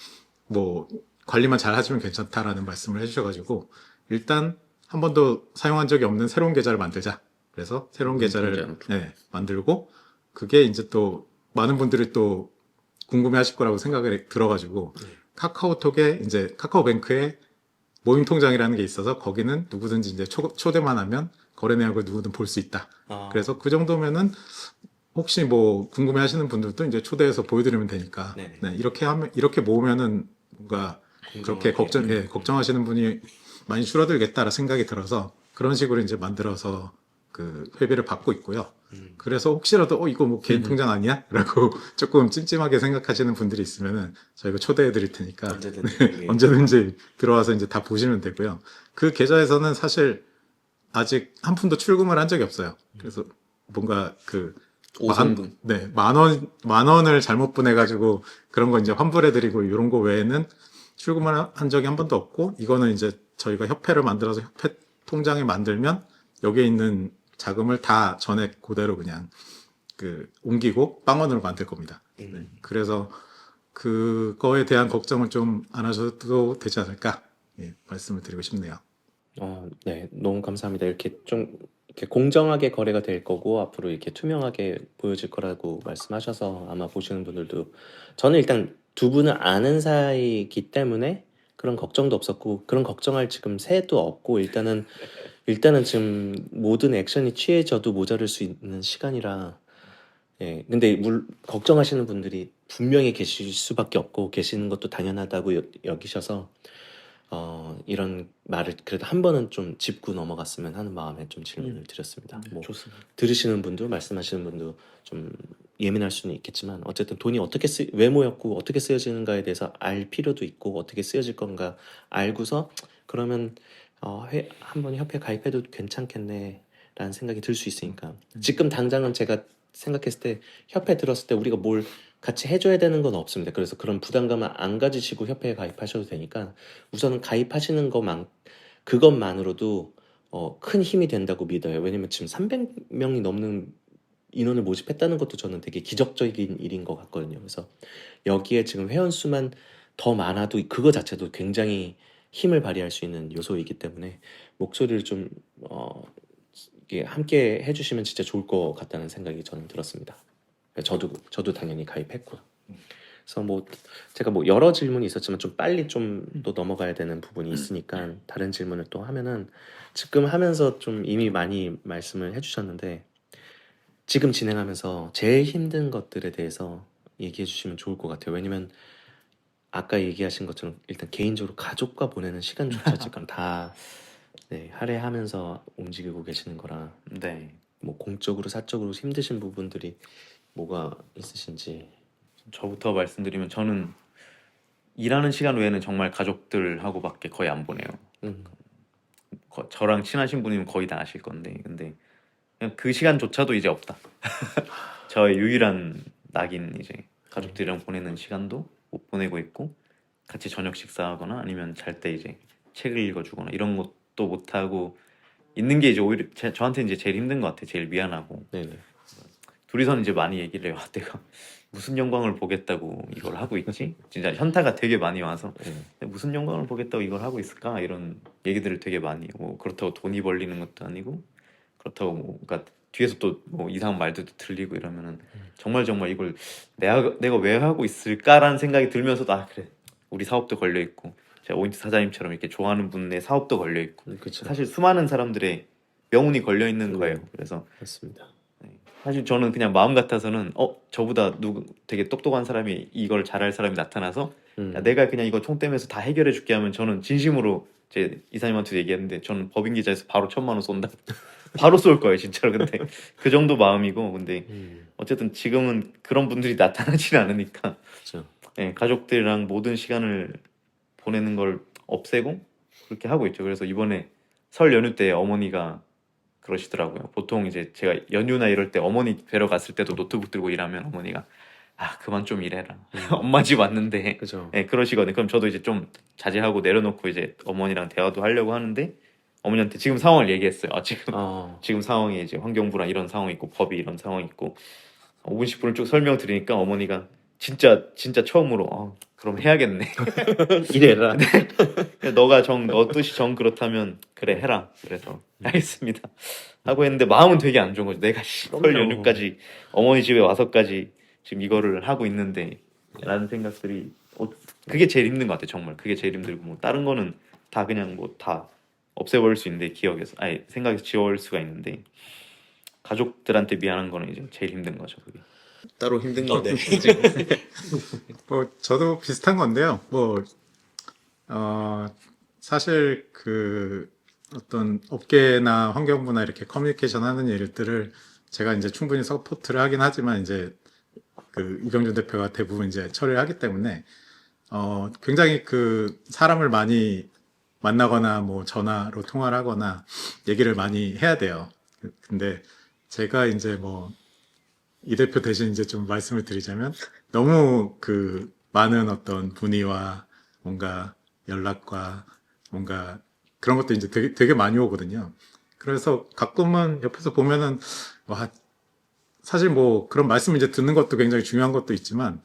[SPEAKER 2] 뭐 관리만 잘 해주면 괜찮다라는 말씀을 해주셔가지고 일단 한 번도 사용한 적이 없는 새로운 계좌를 만들자. 그래서 새로운 계좌를 만들고 그게 이제 또 많은 분들이 또 궁금해하실 거라고 생각을 들어가지고 카카오톡에 이제 카카오뱅크에 모임 통장이라는 게 있어서 거기는 누구든지 이제 초대만 하면 거래 내역을 누구든 볼 수 있다. 그래서 그 정도면은 혹시 뭐 궁금해하시는 분들도 이제 초대해서 보여드리면 되니까
[SPEAKER 1] 네네.
[SPEAKER 2] 네, 이렇게 모으면은 뭔가 그렇게 걱정하시는 분이 많이 줄어들겠다라 생각이 들어서 그런 식으로 이제 만들어서 그 회비를 받고 있고요. 그래서 혹시라도 이거 뭐 개인 통장 아니야? 라고 조금 찜찜하게 생각하시는 분들이 있으면은 저희가 초대해 드릴 테니까
[SPEAKER 1] 언제든지
[SPEAKER 2] 언제든지 들어와서 이제 다 보시면 되고요. 그 계좌에서는 사실 아직 한 푼도 출금을 한 적이 없어요. 그래서 뭔가 그
[SPEAKER 4] 오성금.
[SPEAKER 2] 만 원을 잘못 보내가지고 그런 거 이제 환불해드리고 이런 거 외에는 출금을 한 적이 한 번도 없고 이거는 이제 저희가 협회를 만들어서 협회 통장을 만들면 여기에 있는 자금을 다 전액 그대로 그냥 그 옮기고 빵원으로 만들 겁니다. 네. 그래서 그거에 대한 걱정을 좀 안 하셔도 되지 않을까 말씀을 드리고 싶네요.
[SPEAKER 1] 네, 너무 감사합니다. 이렇게 좀 이렇게 공정하게 거래가 될 거고 앞으로 이렇게 투명하게 보여질 거라고 말씀하셔서 아마 보시는 분들도 저는 일단 두 분을 아는 사이이기 때문에 그런 걱정도 없었고 그런 걱정할 지금 새도 없고 일단은 지금 모든 액션이 취해져도 모자랄 수 있는 시간이라 예, 근데 걱정하시는 분들이 분명히 계실 수밖에 없고 계시는 것도 당연하다고 여기셔서 이런 말을 그래도 한 번은 좀 짚고 넘어갔으면 하는 마음에 좀 질문을 드렸습니다. 뭐
[SPEAKER 3] 좋습니다.
[SPEAKER 1] 들으시는 분도 말씀하시는 분도 좀 예민할 수는 있겠지만 어쨌든 돈이 왜 모였고 어떻게 쓰여지는가에 대해서 알 필요도 있고 어떻게 쓰여질 건가 알고서 그러면 한번 협회 가입해도 괜찮겠네라는 생각이 들 수 있으니까 지금 당장은 제가 생각했을 때 협회 들었을 때 우리가 뭘 같이 해줘야 되는 건 없습니다. 그래서 그런 부담감을 안 가지시고 협회에 가입하셔도 되니까 우선은 가입하시는 그것만으로도 큰 힘이 된다고 믿어요. 왜냐면 지금 300명이 넘는 인원을 모집했다는 것도 저는 되게 기적적인 일인 것 같거든요. 그래서 여기에 지금 회원 수만 더 많아도 그거 자체도 굉장히 힘을 발휘할 수 있는 요소이기 때문에 목소리를 좀 이게 함께 해주시면 진짜 좋을 것 같다는 생각이 저는 들었습니다. 저도 당연히 가입했고요. 그래서 뭐 제가 뭐 여러 질문이 있었지만 좀 빨리 좀 또 넘어가야 되는 부분이 있으니까 다른 질문을 또 하면은 지금 하면서 좀 이미 많이 말씀을 해주셨는데 지금 진행하면서 제일 힘든 것들에 대해서 얘기해 주시면 좋을 것 같아요. 왜냐면 아까 얘기하신 것처럼 일단 개인적으로 가족과 보내는 시간조차 지금 다 할애하면서 움직이고 계시는 거라
[SPEAKER 3] 네.
[SPEAKER 1] 뭐 공적으로 사적으로 힘드신 부분들이 뭐가 있으신지.
[SPEAKER 3] 저부터 말씀드리면 저는 일하는 시간 외에는 정말 가족들하고밖에 거의 안 보내요.
[SPEAKER 1] 음,
[SPEAKER 3] 저랑 친하신 분이면 거의 다 아실 건데 근데 그냥 그 시간조차도 이제 없다. 저의 유일한 낙인 이제 가족들이랑 보내는 시간도 못 보내고 있고 같이 저녁 식사하거나 아니면 잘 때 이제 책을 읽어주거나 이런 것도 못 하고 있는 게 이제 오히려 저한테 이제 제일 힘든 것 같아요. 제일 미안하고
[SPEAKER 1] 네네.
[SPEAKER 3] 둘이서는 이제 많이 얘기를 해요. 내가 무슨 영광을 보겠다고 이걸 하고 있지? 진짜 현타가 되게 많이 와서 무슨 영광을 보겠다고 이걸 하고 있을까? 이런 얘기들을 되게 많이 뭐 그렇다고 돈이 벌리는 것도 아니고 그렇다고 뭐 그러니까 뒤에서 또 뭐 이상한 말들도 들리고 이러면은 정말 이걸 내가 왜 하고 있을까라는 생각이 들면서도 아 그래 우리 사업도 걸려 있고 제가 오인트 사장님처럼 이렇게 좋아하는 분의 사업도 걸려 있고
[SPEAKER 1] 그렇죠.
[SPEAKER 3] 사실 수많은 사람들의 명운이 걸려 있는 거예요. 그래서
[SPEAKER 1] 맞습니다.
[SPEAKER 3] 사실 저는 그냥 마음 같아서는 저보다 누구 되게 똑똑한 사람이 이걸 잘할 사람이 나타나서 야, 내가 그냥 이거 총 떼면서 다 해결해 줄게 하면 저는 진심으로 제 이사님한테 얘기했는데 저는 법인 계좌에서 바로 1,000만 원 쏜다. 바로 쏠 거예요 진짜로. 근데 그 정도 마음이고 근데 어쨌든 지금은 그런 분들이 나타나지는 않으니까
[SPEAKER 1] 그렇죠.
[SPEAKER 3] 가족들이랑 모든 시간을 보내는 걸 없애고 그렇게 하고 있죠. 그래서 이번에 설 연휴 때 어머니가 그러시더라고요. 보통 이제 제가 연휴나 이럴 때 어머니 뵈러 갔을 때도 노트북 들고 일하면 어머니가 아 그만 좀 일해라. 엄마 집 왔는데
[SPEAKER 1] 그죠.
[SPEAKER 3] 그러시거든요. 그럼 저도 이제 좀 자제하고 내려놓고 이제 어머니랑 대화도 하려고 하는데 어머니한테 지금 상황을 얘기했어요. 지금
[SPEAKER 1] 어,
[SPEAKER 3] 지금 상황이 이제 환경부랑 이런 상황이 있고 법이 이런 상황이 있고 5분 10분을 쭉 설명드리니까 어머니가 진짜 처음으로 그럼 해야겠네.
[SPEAKER 1] 이래라.
[SPEAKER 3] 너 뜻이 그렇다면 그래 해라. 그래서 알겠습니다. 하고 했는데 마음은 되게 안 좋은 거죠. 내가 설
[SPEAKER 1] 그럼요.
[SPEAKER 3] 연휴까지 어머니 집에 와서까지 지금 이거를 하고 있는데 라는 생각들이 그게 제일 힘든 것 같아요. 정말 그게 제일 힘들고 뭐 다른 거는 다 그냥 뭐 다 없애버릴 수 있는데 기억에서 생각에서 지워버릴 수가 있는데 가족들한테 미안한 거는 이제 제일 힘든 거죠. 그게.
[SPEAKER 4] 따로 힘든
[SPEAKER 1] 어,
[SPEAKER 4] 건데.
[SPEAKER 1] 네.
[SPEAKER 2] 뭐 저도 비슷한 건데요. 사실 그 어떤 업계나 환경부나 이렇게 커뮤니케이션 하는 일들을 제가 이제 충분히 서포트를 하긴 하지만 이제 그 이경준 대표가 대부분 이제 처리를 하기 때문에 굉장히 그 사람을 많이 만나거나 뭐 전화로 통화를 하거나 얘기를 많이 해야 돼요. 근데 제가 이제 뭐 이 대표 대신 이제 좀 말씀을 드리자면 너무 그 많은 어떤 문의와 뭔가 연락과 뭔가 그런 것도 이제 되게 많이 오거든요. 그래서 가끔은 옆에서 보면은 와 사실 뭐 그런 말씀 이제 듣는 것도 굉장히 중요한 것도 있지만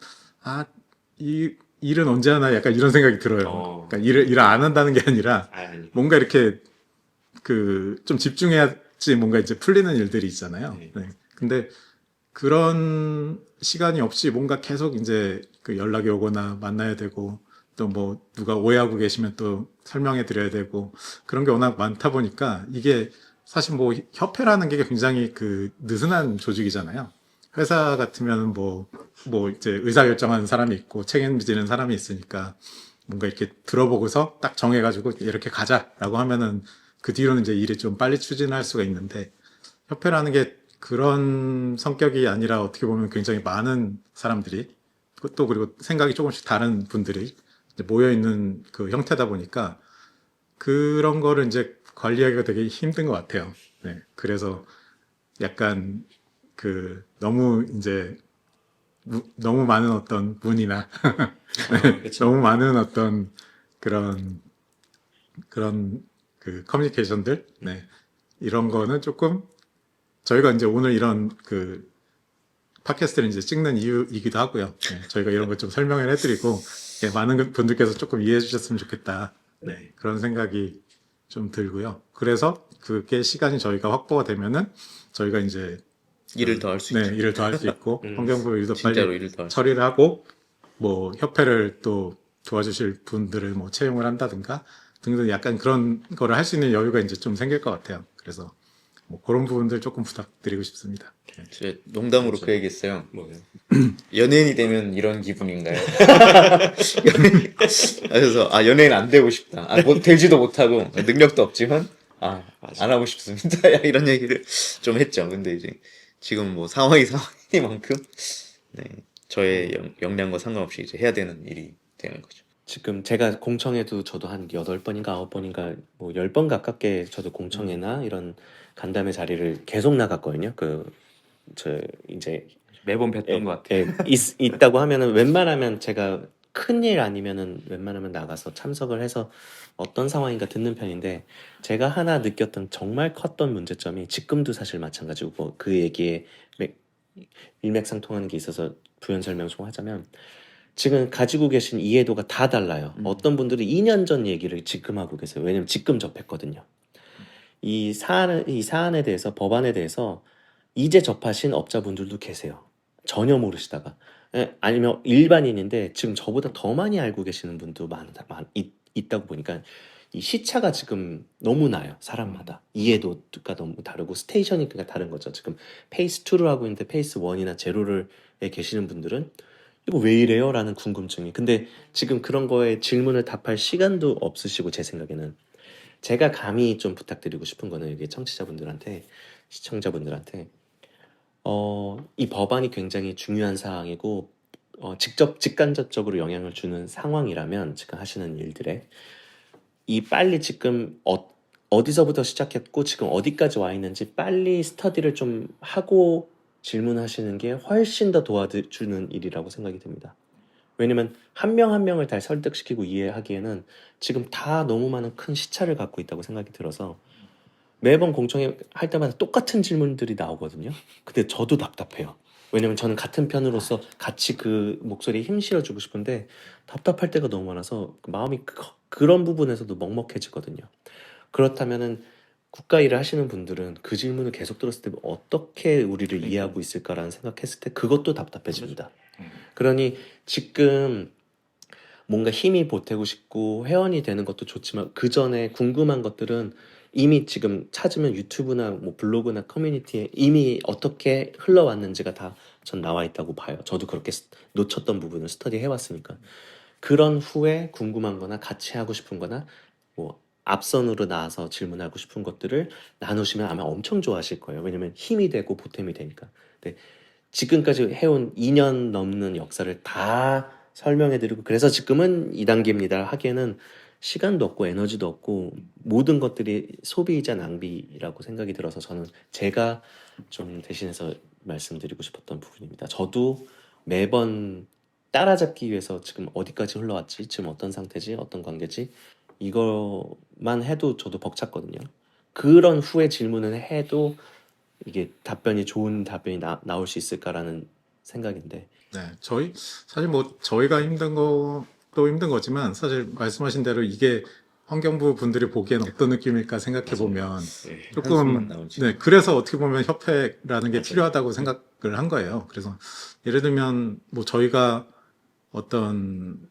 [SPEAKER 2] 이 일은 언제 하나 약간 이런 생각이 들어요. 그러니까 일을 안 한다는 게 아니라 뭔가 이렇게 그 좀 집중해야지 뭔가 이제 풀리는 일들이 있잖아요. 네. 근데 그런 시간이 없이 뭔가 계속 이제 그 연락이 오거나 만나야 되고 또 뭐 누가 오해하고 계시면 또 설명해 드려야 되고 그런 게 워낙 많다 보니까 이게 사실 뭐 협회라는 게 굉장히 그 느슨한 조직이잖아요. 회사 같으면 뭐 이제 의사결정하는 사람이 있고 책임지는 사람이 있으니까 뭔가 이렇게 들어보고서 딱 정해가지고 이렇게 가자라고 하면은 그 뒤로는 이제 일이 좀 빨리 추진할 수가 있는데 협회라는 게 그런 성격이 아니라 어떻게 보면 굉장히 많은 사람들이 또 그리고 생각이 조금씩 다른 분들이 이제 모여 있는 그 형태다 보니까 그런 거를 이제 관리하기가 되게 힘든 것 같아요. 네. 그래서 약간 그 너무 이제 너무 많은 어떤 문의나 너무 많은 어떤 그런 그 커뮤니케이션들 네. 이런 거는 조금 저희가 이제 오늘 이런 그 팟캐스트를 이제 찍는 이유이기도 하고요. 네, 저희가 이런 걸 좀 설명을 해드리고 예, 많은 분들께서 조금 이해해 주셨으면 좋겠다. 네, 그런 생각이 좀 들고요. 그래서 그게 시간이 저희가 확보가 되면은 저희가 이제
[SPEAKER 4] 일을 더 할 수
[SPEAKER 2] 네,
[SPEAKER 4] 있죠.
[SPEAKER 2] 일을 더 할 수 있고 환경부 일도
[SPEAKER 4] 진짜로
[SPEAKER 2] 빨리
[SPEAKER 4] 일을 더 할 수.
[SPEAKER 2] 처리를 하고 뭐 협회를 또 도와주실 분들을 뭐 채용을 한다든가 등등 약간 그런 거를 할 수 있는 여유가 이제 좀 생길 것 같아요. 그래서 뭐 그런 부분들 조금 부탁드리고 싶습니다. 네.
[SPEAKER 4] 제가 농담으로 그 얘기했어요.
[SPEAKER 1] 뭐요?
[SPEAKER 4] 연예인이 되면 이런 기분인가요? 그래서 연예인 안 되고 싶다. 뭐 되지도 못하고 능력도 없지만 안 하고 싶습니다. 이런 얘기를 좀 했죠. 근데 이제 지금 뭐 상황이 상황이니만큼 네, 저의 역량과 상관없이 이제 해야 되는 일이 되는 거죠.
[SPEAKER 1] 지금 제가 공청회도 저도 한 8번인가 9번인가 뭐 10번 가깝게 저도 공청회나 이런 간담회 자리를 계속 나갔거든요. 저 이제
[SPEAKER 3] 매번 뵀던 것 같아요.
[SPEAKER 1] 있다고 하면은 웬만하면 제가 큰일 아니면은 웬만하면 나가서 참석을 해서 어떤 상황인가 듣는 편인데 제가 하나 느꼈던 정말 컸던 문제점이 지금도 사실 마찬가지고 그 얘기에 일맥상통하는 게 있어서 부연 설명 좀 하자면 지금 가지고 계신 이해도가 다 달라요. 어떤 분들은 2년 전 얘기를 지금 하고 계세요. 왜냐면 지금 접했거든요. 이 사안에 대해서 법안에 대해서 이제 접하신 업자분들도 계세요. 전혀 모르시다가 아니면 일반인인데 지금 저보다 더 많이 알고 계시는 분도 있다고 보니까 이 시차가 지금 너무 나요. 사람마다 이해도가 너무 다르고 스테이션이 다른 거죠. 지금 페이스 2를 하고 있는데 페이스 1이나 제로를 계시는 분들은 이거 왜 이래요? 라는 궁금증이. 근데 지금 그런 거에 질문을 답할 시간도 없으시고 제 생각에는 제가 감히 좀 부탁드리고 싶은 거는 이게 청취자분들한테 시청자분들한테 이 법안이 굉장히 중요한 사항이고 직간접적으로 영향을 주는 상황이라면 지금 하시는 일들에 이 빨리 지금 어디서부터 시작했고 지금 어디까지 와 있는지 빨리 스터디를 좀 하고 질문하시는 게 훨씬 더 도와주는 일이라고 생각이 듭니다. 왜냐면 한 명 한 명을 다 설득시키고 이해하기에는 지금 다 너무 많은 큰 시차를 갖고 있다고 생각이 들어서 매번 공청회 할 때마다 똑같은 질문들이 나오거든요. 근데 저도 답답해요. 왜냐면 저는 같은 편으로서 같이 그 목소리에 힘 실어주고 싶은데 답답할 때가 너무 많아서 마음이 그런 부분에서도 먹먹해지거든요. 그렇다면은 국가 일을 하시는 분들은 그 질문을 계속 들었을 때 어떻게 우리를 이해하고 있을까라는 생각했을 때 그것도 답답해집니다. 그러니 지금 뭔가 힘이 보태고 싶고 회원이 되는 것도 좋지만 그 전에 궁금한 것들은 이미 지금 찾으면 유튜브나 뭐 블로그나 커뮤니티에 이미 어떻게 흘러왔는지가 다 전 나와 있다고 봐요. 저도 그렇게 놓쳤던 부분을 스터디 해왔으니까. 그런 후에 궁금한 거나 같이 하고 싶은 거나 뭐 앞선으로 나와서 질문하고 싶은 것들을 나누시면 아마 엄청 좋아하실 거예요. 왜냐면 힘이 되고 보탬이 되니까. 근데 지금까지 해온 2년 넘는 역사를 다 설명해드리고 그래서 지금은 2단계입니다 하기에는 시간도 없고 에너지도 없고 모든 것들이 소비이자 낭비라고 생각이 들어서 저는 제가 좀 대신해서 말씀드리고 싶었던 부분입니다. 저도 매번 따라잡기 위해서 지금 어디까지 흘러왔지, 지금 어떤 상태지, 어떤 관계지 이거만 해도 저도 벅찼거든요. 그런 후에 질문을 해도 이게 답변이 좋은 답변이 나올 수 있을까라는 생각인데
[SPEAKER 2] 네, 사실 뭐 저희가 힘든 것도 힘든 거지만 사실 말씀하신 대로 이게 환경부 분들이 보기엔 어떤 느낌일까 생각해 보면
[SPEAKER 4] 한숨만
[SPEAKER 2] 조금
[SPEAKER 4] 나오지.
[SPEAKER 2] 네, 그래서 어떻게 보면 협회라는 게
[SPEAKER 1] 맞아요.
[SPEAKER 2] 필요하다고 생각을 한 거예요. 그래서 예를 들면 뭐 저희가 어떤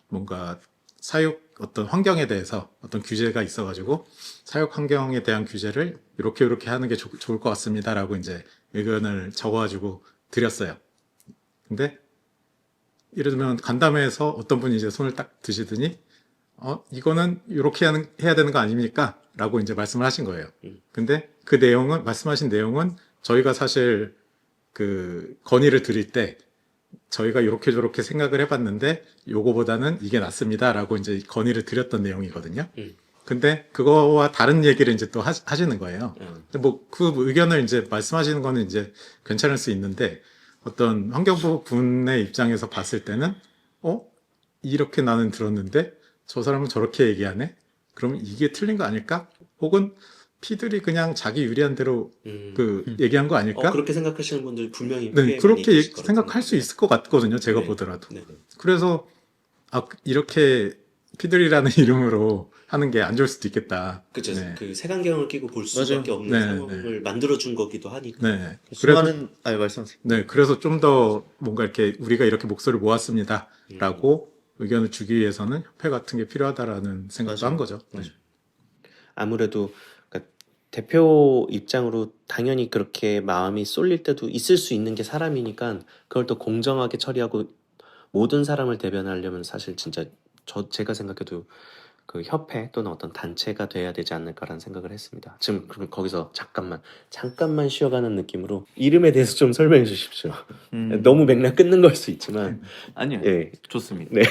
[SPEAKER 2] 뭔가 사육 어떤 환경에 대해서 어떤 규제가 있어가지고 사육 환경에 대한 규제를 이렇게 하는 게 좋을 것 같습니다라고 이제 의견을 적어가지고 드렸어요. 근데 예를 들면 간담회에서 어떤 분이 이제 손을 딱 드시더니 이거는 이렇게 해야 되는 거 아닙니까? 라고 이제 말씀을 하신 거예요. 근데 그 내용은 말씀하신 내용은 저희가 사실 그 건의를 드릴 때 저희가 이렇게 저렇게 생각을 해봤는데 요거보다는 이게 낫습니다라고 이제 건의를 드렸던 내용이거든요. 근데 그거와 다른 얘기를 이제 또 하시는 거예요. 뭐 그 의견을 이제 말씀하시는 거는 이제 괜찮을 수 있는데 어떤 환경부 분의 입장에서 봤을 때는 이렇게 나는 들었는데 저 사람은 저렇게 얘기하네? 그러면 이게 틀린 거 아닐까? 혹은 피들이 그냥 자기 유리한 대로 얘기한 거 아닐까?
[SPEAKER 1] 그렇게 생각하시는 분들 분명히
[SPEAKER 2] 네,
[SPEAKER 1] 꽤 많이
[SPEAKER 2] 그렇게
[SPEAKER 1] 계실 거라고
[SPEAKER 2] 생각할 수
[SPEAKER 1] 생각합니다.
[SPEAKER 2] 있을 것 같거든요. 제가
[SPEAKER 1] 네.
[SPEAKER 2] 보더라도.
[SPEAKER 1] 네.
[SPEAKER 2] 그래서 이렇게 피들이라는 이름으로 하는 게 안 좋을 수도 있겠다.
[SPEAKER 1] 그죠.
[SPEAKER 2] 네.
[SPEAKER 1] 그 색안경을 끼고 볼
[SPEAKER 4] 맞아요.
[SPEAKER 1] 수밖에 없는
[SPEAKER 2] 네,
[SPEAKER 1] 상황을 만들어준 거기도 하니까.
[SPEAKER 2] 네. 그래서
[SPEAKER 4] 수많은 말씀하세요.
[SPEAKER 2] 네, 그래서 좀 더 뭔가 이렇게 우리가 이렇게 목소리를 모았습니다라고 의견을 주기 위해서는 협회 같은 게 필요하다라는 생각도
[SPEAKER 4] 맞아요.
[SPEAKER 2] 한 거죠. 네.
[SPEAKER 1] 아무래도 그러니까 대표 입장으로 당연히 그렇게 마음이 쏠릴 때도 있을 수 있는 게 사람이니까 그걸 또 공정하게 처리하고 모든 사람을 대변하려면 사실 진짜 제가 생각해도 그 협회 또는 어떤 단체가 돼야 되지 않을까라는 생각을 했습니다. 지금 그럼 거기서 잠깐만 쉬어가는 느낌으로 이름에 대해서 좀 설명해 주십시오. 너무 맥락 끊는 걸 수 있지만
[SPEAKER 3] 아니요.
[SPEAKER 1] 예.
[SPEAKER 3] 좋습니다.
[SPEAKER 1] 네.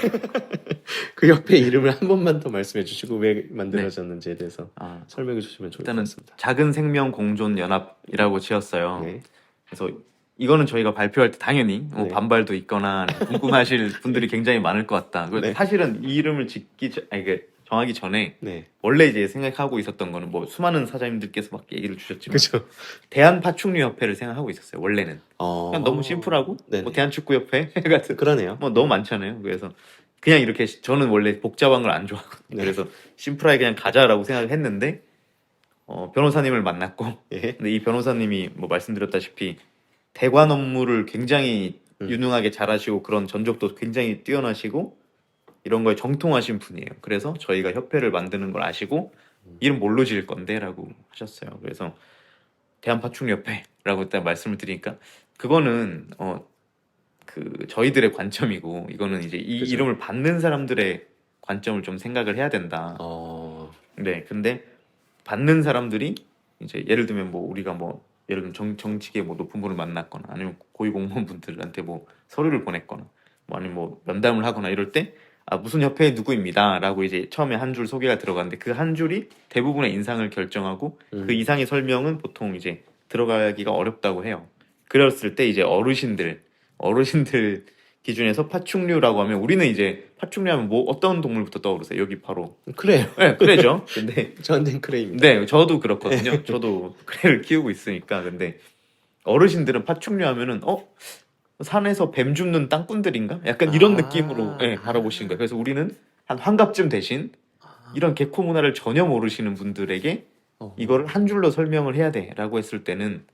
[SPEAKER 1] 그 협회 이름을 한 번만 더 말씀해 주시고 왜 만들어졌는지에 대해서
[SPEAKER 3] 아,
[SPEAKER 1] 설명해 주시면 좋을 것
[SPEAKER 3] 일단은
[SPEAKER 1] 같습니다.
[SPEAKER 3] 작은 생명 공존 연합이라고 지었어요.
[SPEAKER 1] 네.
[SPEAKER 3] 그래서 이거는 저희가 발표할 때 당연히 뭐
[SPEAKER 1] 네.
[SPEAKER 3] 반발도 있거나 궁금하실 분들이 굉장히 많을 것 같다.
[SPEAKER 1] 네.
[SPEAKER 3] 사실은 이 이름을 이게 정하기 전에
[SPEAKER 1] 네.
[SPEAKER 3] 원래 이제 생각하고 있었던 거는 뭐 수많은 사장님들께서 막 얘기를 주셨지만
[SPEAKER 1] 그죠.
[SPEAKER 3] 대한파충류협회를 생각하고 있었어요. 원래는 그냥 너무 심플하고
[SPEAKER 1] 네네.
[SPEAKER 3] 뭐 대한축구협회 같은
[SPEAKER 1] 그러네요.
[SPEAKER 3] 뭐 너무 많잖아요. 그래서 그냥 이렇게 저는 원래 복잡한 걸 안 좋아하거든요.
[SPEAKER 1] 네.
[SPEAKER 3] 그래서 심플하게 그냥 가자라고 생각을 했는데 변호사님을 만났고
[SPEAKER 1] 예.
[SPEAKER 3] 근데 이 변호사님이 뭐 말씀드렸다시피 대관 업무를 굉장히 유능하게 잘하시고 그런 전적도 굉장히 뛰어나시고 이런 거에 정통하신 분이에요. 그래서 저희가 협회를 만드는 걸 아시고 이름 뭘로 지을 건데? 라고 하셨어요. 그래서 대한파충류협회라고 일단 말씀을 드리니까 그거는 그 저희들의 관점이고 이거는 이제 이
[SPEAKER 1] 그죠.
[SPEAKER 3] 이름을 받는 사람들의 관점을 좀 생각을 해야 된다. 네, 근데 받는 사람들이 이제 예를 들면 뭐 우리가 뭐 예를 들면 정치계 뭐 높은 분을 만났거나 아니면 고위 공무원분들한테 뭐 서류를 보냈거나 뭐 아니면 뭐 면담을 하거나 이럴 때 무슨 협회 누구입니다라고 이제 처음에 한 줄 소개가 들어가는데 그 한 줄이 대부분의 인상을 결정하고 그 이상의 설명은 보통 이제 들어가기가 어렵다고 해요. 그랬을 때 이제 어르신들께서 기준에서 파충류라고 하면 우리는 이제 파충류 하면 뭐 어떤 동물부터 떠오르세요? 여기 바로
[SPEAKER 1] 그래요.
[SPEAKER 3] 네, 그래죠. 근데
[SPEAKER 1] 저는 크레입니다.
[SPEAKER 3] 네, 저도 그렇거든요. 저도 크레를 키우고 있으니까. 근데 어르신들은 파충류 하면은 산에서 뱀 줍는 땅꾼들인가? 약간 이런
[SPEAKER 1] 아.
[SPEAKER 3] 느낌으로 바라보시는 거예요. 그래서 우리는 한 환갑쯤 대신 이런 개코 문화를 전혀 모르시는 분들에게
[SPEAKER 1] 어.
[SPEAKER 3] 이거를 한 줄로 설명을 해야 돼라고 했을 때는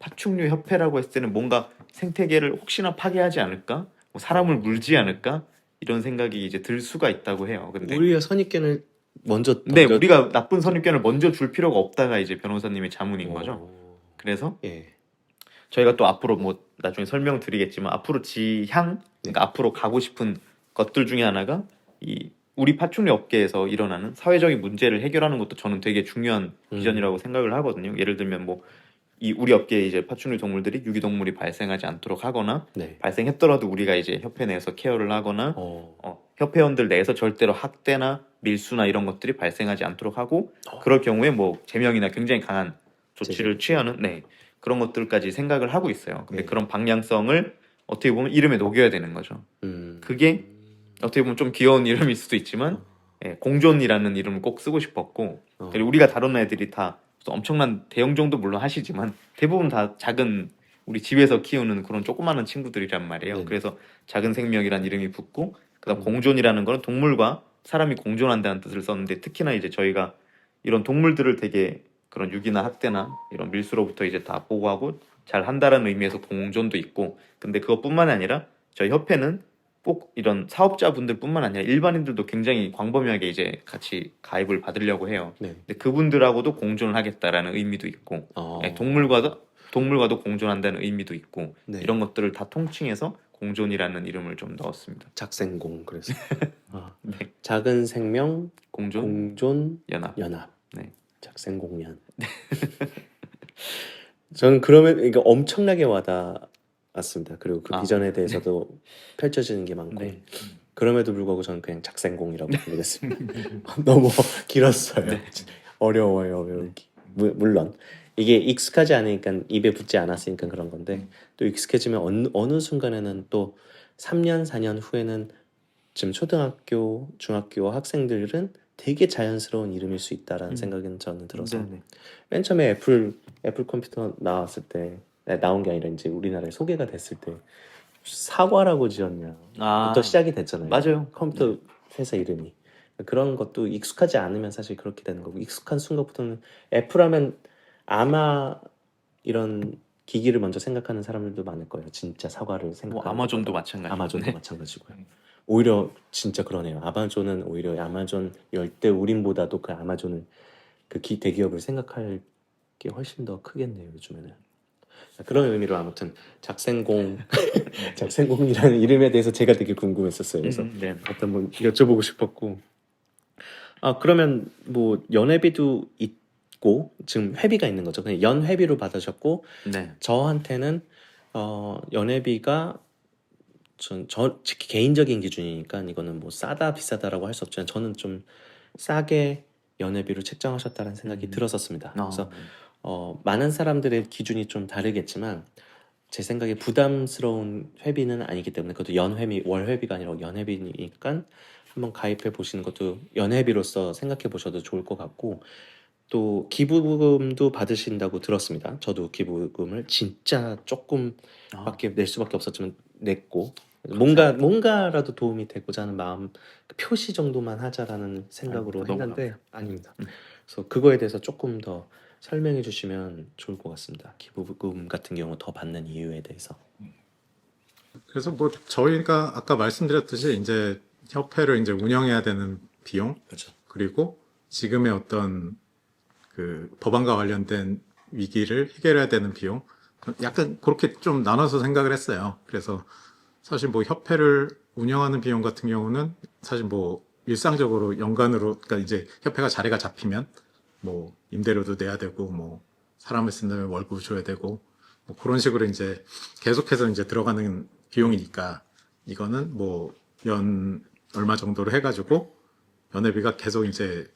[SPEAKER 3] 파충류 협회라고 했을 때는 뭔가 생태계를 혹시나 파괴하지 않을까? 뭐 사람을 물지 않을까? 이런 생각이 이제 들 수가 있다고 해요. 근데
[SPEAKER 1] 오히려 선입견을 먼저
[SPEAKER 3] 네,
[SPEAKER 1] 던져-
[SPEAKER 3] 우리가 나쁜 선입견을 먼저 줄 필요가 없다가 이제 변호사님의 자문인 거죠.
[SPEAKER 1] 어.
[SPEAKER 3] 그래서
[SPEAKER 1] 예.
[SPEAKER 3] 저희가 또 앞으로 뭐 나중에 설명드리겠지만 앞으로 지향, 그러니까 앞으로 가고 싶은 것들 중에 하나가 이 우리 파충류 업계에서 일어나는 사회적인 문제를 해결하는 것도 저는 되게 중요한 비전이라고 생각을 하거든요. 예를 들면 뭐 이 우리 업계에 이제 파충류 동물들이 유기동물이 발생하지 않도록 하거나
[SPEAKER 1] 네.
[SPEAKER 3] 발생했더라도 우리가 이제 협회 내에서 케어를 하거나
[SPEAKER 1] 어.
[SPEAKER 3] 협회원들 내에서 절대로 학대나 밀수나 이런 것들이 발생하지 않도록 하고 그럴 경우에 뭐 제명이나 굉장히 강한 조치를 취하는 그런 것들까지 생각을 하고 있어요. 근데
[SPEAKER 1] 네.
[SPEAKER 3] 그런 방향성을 어떻게 보면 이름에 녹여야 되는 거죠.
[SPEAKER 1] 음.
[SPEAKER 3] 그게 어떻게 보면 좀 귀여운 이름일 수도 있지만 공존이라는 이름을 꼭 쓰고 싶었고 그리고 우리가 다룬 애들이 다 엄청난 대형종도 물론 하시지만 대부분 다 작은 우리 집에서 키우는 그런 조그마한 친구들이란 말이에요.
[SPEAKER 1] 네네.
[SPEAKER 3] 그래서 작은 생명이란 이름이 붙고 그다음 공존이라는 거는 동물과 사람이 공존한다는 뜻을 썼는데 특히나 이제 저희가 이런 동물들을 되게 그런 유기나 학대나 이런 밀수로부터 이제 다 보호하고 잘 한다라는 의미에서 공존도 있고 근데 그것뿐만 아니라 저희 협회는 꼭 이런 사업자분들뿐만 아니라 일반인들도 굉장히 광범위하게 이제 같이 가입을 받으려고 해요.
[SPEAKER 1] 네.
[SPEAKER 3] 근데 그분들하고도 공존을 하겠다라는 의미도 있고
[SPEAKER 1] 어.
[SPEAKER 3] 동물과도 공존한다는 의미도 있고
[SPEAKER 1] 네.
[SPEAKER 3] 이런 것들을 다 통칭해서 공존이라는 이름을 좀 넣었습니다.
[SPEAKER 1] 작생공 그래서
[SPEAKER 3] 네.
[SPEAKER 1] 작은 생명
[SPEAKER 3] 공존
[SPEAKER 1] 공존
[SPEAKER 3] 연합.
[SPEAKER 1] 연합.
[SPEAKER 3] 네.
[SPEAKER 1] 작생공연. 저는 그러면 이게 엄청나게 와닿았습니다. 그리고 그
[SPEAKER 3] 아,
[SPEAKER 1] 비전에 대해서도 펼쳐지는 게 많고
[SPEAKER 3] 네.
[SPEAKER 1] 그럼에도 불구하고 저는 그냥 작생공이라고 부르겠습니다. 너무 길었어요. 어려워요 외우기. 물론 이게 익숙하지 않으니까 입에 붙지 않았으니까 그런 건데 또 익숙해지면 어느 순간에는 또 3년 4년 후에는 지금 초등학교 중학교 학생들은 되게 자연스러운 이름일 수 있다라는 생각은 저는 들어서
[SPEAKER 3] 네네.
[SPEAKER 1] 맨 처음에 애플 컴퓨터 나왔을 때 나온 게 아니라 이제 우리나라에 소개가 됐을 때 사과라고 지었냐 부터 시작이 됐잖아요.
[SPEAKER 3] 맞아요.
[SPEAKER 1] 컴퓨터 회사 이름이 그런 것도 익숙하지 않으면 사실 그렇게 되는 거고 익숙한 순간부터는 애플하면 아마 이런 기기를 먼저 생각하는 사람들도 많을 거예요. 진짜 사과를
[SPEAKER 3] 뭐
[SPEAKER 1] 생각하는
[SPEAKER 3] 아마존도
[SPEAKER 1] 것보다.
[SPEAKER 3] 마찬가지.
[SPEAKER 1] 아마존도
[SPEAKER 3] 네.
[SPEAKER 1] 마찬가지고요. 오히려 진짜 그러네요. 아마존은 오히려 아마존 열대 우림보다도 그 아마존을 그 대기업을 생각할 게 훨씬 더 크겠네요. 요즘에는. 그런 의미로 아무튼 작생공이라는 이름에 대해서 제가 되게 궁금했었어요. 그래서
[SPEAKER 3] 네.
[SPEAKER 1] 한번 여쭤보고 싶었고 그러면 뭐 연회비도 있고 지금 회비가 있는 거죠. 그냥 연회비로 받으셨고
[SPEAKER 3] 네.
[SPEAKER 1] 저한테는 연회비가 저 개인적인 기준이니까 이거는 뭐 싸다 비싸다라고 할 수 없지만 저는 좀 싸게 연회비로 책정하셨다는 생각이 들었었습니다. 그래서 많은 사람들의 기준이 좀 다르겠지만 제 생각에 부담스러운 회비는 아니기 때문에 그것도 연회비, 월회비가 아니라 연회비니까 한번 가입해 보시는 것도 연회비로서 생각해 보셔도 좋을 것 같고 또 기부금도 받으신다고 들었습니다. 저도 기부금을 진짜 조금밖에 낼 수밖에 없었지만 냈고 뭔가라도 도움이 되고자 하는 마음 표시 정도만 하자라는 생각으로
[SPEAKER 3] 아닙니다. 너무
[SPEAKER 1] 했는데 아닙니다. 그래서 그거에 대해서 조금 더 설명해 주시면 좋을 것 같습니다. 기부금 같은 경우 더 받는 이유에 대해서.
[SPEAKER 2] 그래서 뭐 저희가 아까 말씀드렸듯이 이제 협회를 이제 운영해야 되는 비용
[SPEAKER 1] 그렇죠.
[SPEAKER 2] 그리고 지금의 어떤 그 법안과 관련된 위기를 해결해야 되는 비용 약간 그렇게 좀 나눠서 생각을 했어요. 그래서 사실 뭐 협회를 운영하는 비용 같은 경우는 사실 뭐 일상적으로 연간으로 그러니까 이제 협회가 자리가 잡히면 뭐 임대료도 내야 되고 뭐 사람을 쓴다면 월급 줘야 되고 뭐 그런 식으로 이제 계속해서 이제 들어가는 비용이니까 이거는 뭐 연 얼마 정도로 해가지고 연회비가 계속 이제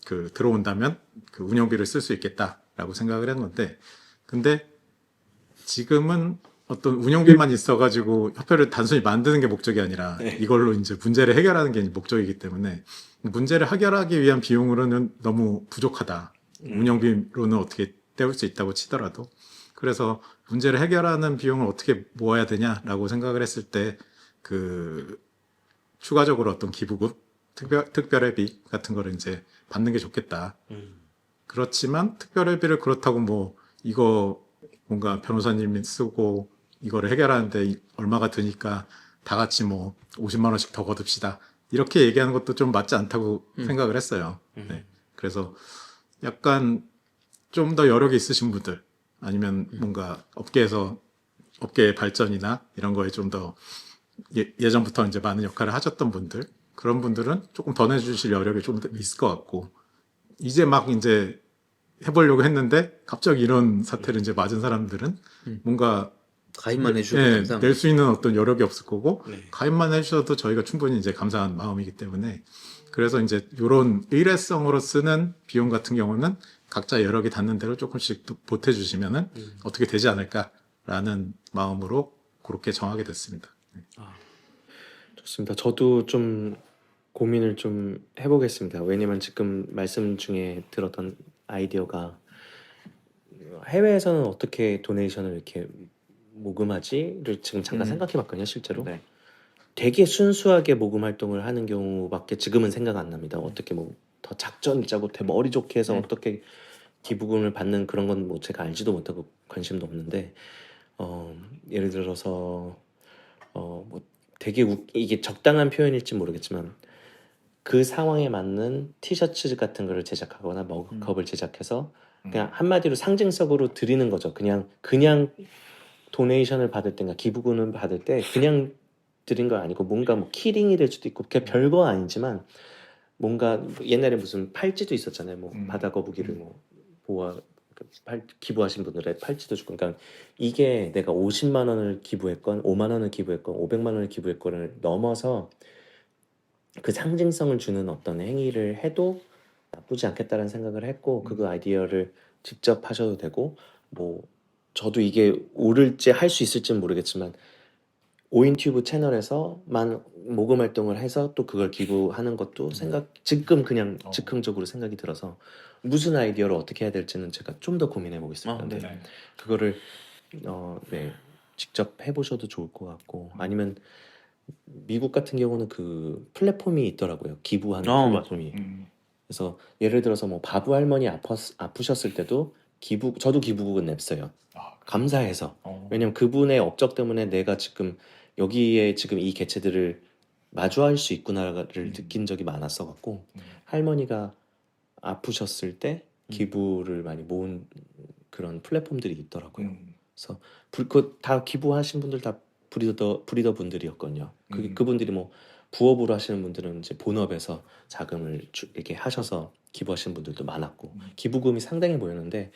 [SPEAKER 2] 그 들어온다면 그 운영비를 쓸 수 있겠다라고 생각을 했는데 근데 지금은 어떤 운영비만 있어가지고 협회를 단순히 만드는 게 목적이 아니라 이걸로 이제 문제를 해결하는 게 목적이기 때문에 문제를 해결하기 위한 비용으로는 너무 부족하다. 운영비로는 어떻게 때울 수 있다고 치더라도. 그래서 문제를 해결하는 비용을 어떻게 모아야 되냐라고 생각을 했을 때 그 추가적으로 어떤 기부금, 특별회비 같은 거를 이제 받는 게 좋겠다. 그렇지만 특별회비를 그렇다고 뭐 이거 뭔가 변호사님이 쓰고 이거를 해결하는데 얼마가 드니까 다 같이 뭐 50만 원씩 더 거둡시다. 이렇게 얘기하는 것도 좀 맞지 않다고 생각을 했어요. 네. 그래서 약간 좀 더 여력이 있으신 분들 아니면 뭔가 업계의 발전이나 이런 거에 좀 더 예전부터 이제 많은 역할을 하셨던 분들 그런 분들은 조금 더 내주실 여력이 좀 더 있을 것 같고 이제 막 이제 해보려고 했는데 갑자기 이런 사태를 이제 맞은 사람들은 뭔가
[SPEAKER 4] 가입만 해주셔도
[SPEAKER 2] 낼
[SPEAKER 4] 감사합니다.
[SPEAKER 2] 수 있는 어떤 여력이 없을 거고
[SPEAKER 1] 네.
[SPEAKER 2] 가입만 해주셔도 저희가 충분히 이제 감사한 마음이기 때문에 그래서 이제 이런 일회성으로 쓰는 비용 같은 경우는 각자 여력이 닿는 대로 조금씩 또 보태주시면은 어떻게 되지 않을까라는 마음으로 그렇게 정하게 됐습니다.
[SPEAKER 1] 좋습니다. 저도 좀 고민을 좀 해보겠습니다. 왜냐면 지금 말씀 중에 들었던 아이디어가 해외에서는 어떻게 도네이션을 이렇게 모금하지를 지금 잠깐 생각해봤거든요. 실제로
[SPEAKER 3] 네.
[SPEAKER 1] 되게 순수하게 모금 활동을 하는 경우밖에 지금은 생각 안 납니다. 어떻게 뭐 더 작전 짜고 머리 좋게 해서 어떻게 기부금을 받는 그런 건 뭐 제가 알지도 못하고 관심도 없는데 예를 들어서 뭐 되게 이게 적당한 표현일지 모르겠지만 그 상황에 맞는 티셔츠 같은 거를 제작하거나 머그컵을 제작해서 그냥 한마디로 상징적으로 드리는 거죠. 그냥 도네이션을 받을 때가 기부금을 받을 때 그냥 드린 거 아니고 뭔가 뭐 키링이 될 수도 있고 그게 별거 아니지만 뭔가 옛날에 무슨 팔찌도 있었잖아요. 뭐 바다 거북이를 뭐 기부하신 분들의 팔찌도 주고 그러니까 이게 내가 50만 원을 기부했건 5만 원을 기부했건 500만 원을 기부했건을 넘어서 그 상징성을 주는 어떤 행위를 해도 나쁘지 않겠다는 생각을 했고 그 아이디어를 직접 하셔도 되고 뭐 저도 이게 오를지 할 수 있을지는 모르겠지만 오인튜브 채널에서만 모금 활동을 해서 또 그걸 기부하는 것도 지금 그냥 즉흥적으로 생각이 들어서 무슨 아이디어를 어떻게 해야 될지는 제가 좀 더 고민해 보겠습니다.
[SPEAKER 3] 네.
[SPEAKER 1] 그거를 네, 직접 해보셔도 좋을 것 같고 아니면 미국 같은 경우는 그 플랫폼이 있더라고요. 기부하는 플랫폼이. 그래서 예를 들어서 뭐 바부 할머니 아프셨을 때도 저도 기부금은 냈어요. 감사해서. 왜냐면 그분의 업적 때문에 내가 지금 여기에 지금 이 개체들을 마주할 수 있구나를 느낀 적이 많았어 갖고 할머니가 아프셨을 때 기부를 많이 모은 그런 플랫폼들이 있더라고요. 그래서 다 기부하신 분들 다 브리더 분들이었거든요. 그분들이 뭐 부업으로 하시는 분들은 이제 본업에서 자금을 이렇게 하셔서 기부하시는 분들도 많았고 기부금이 상당히 보였는데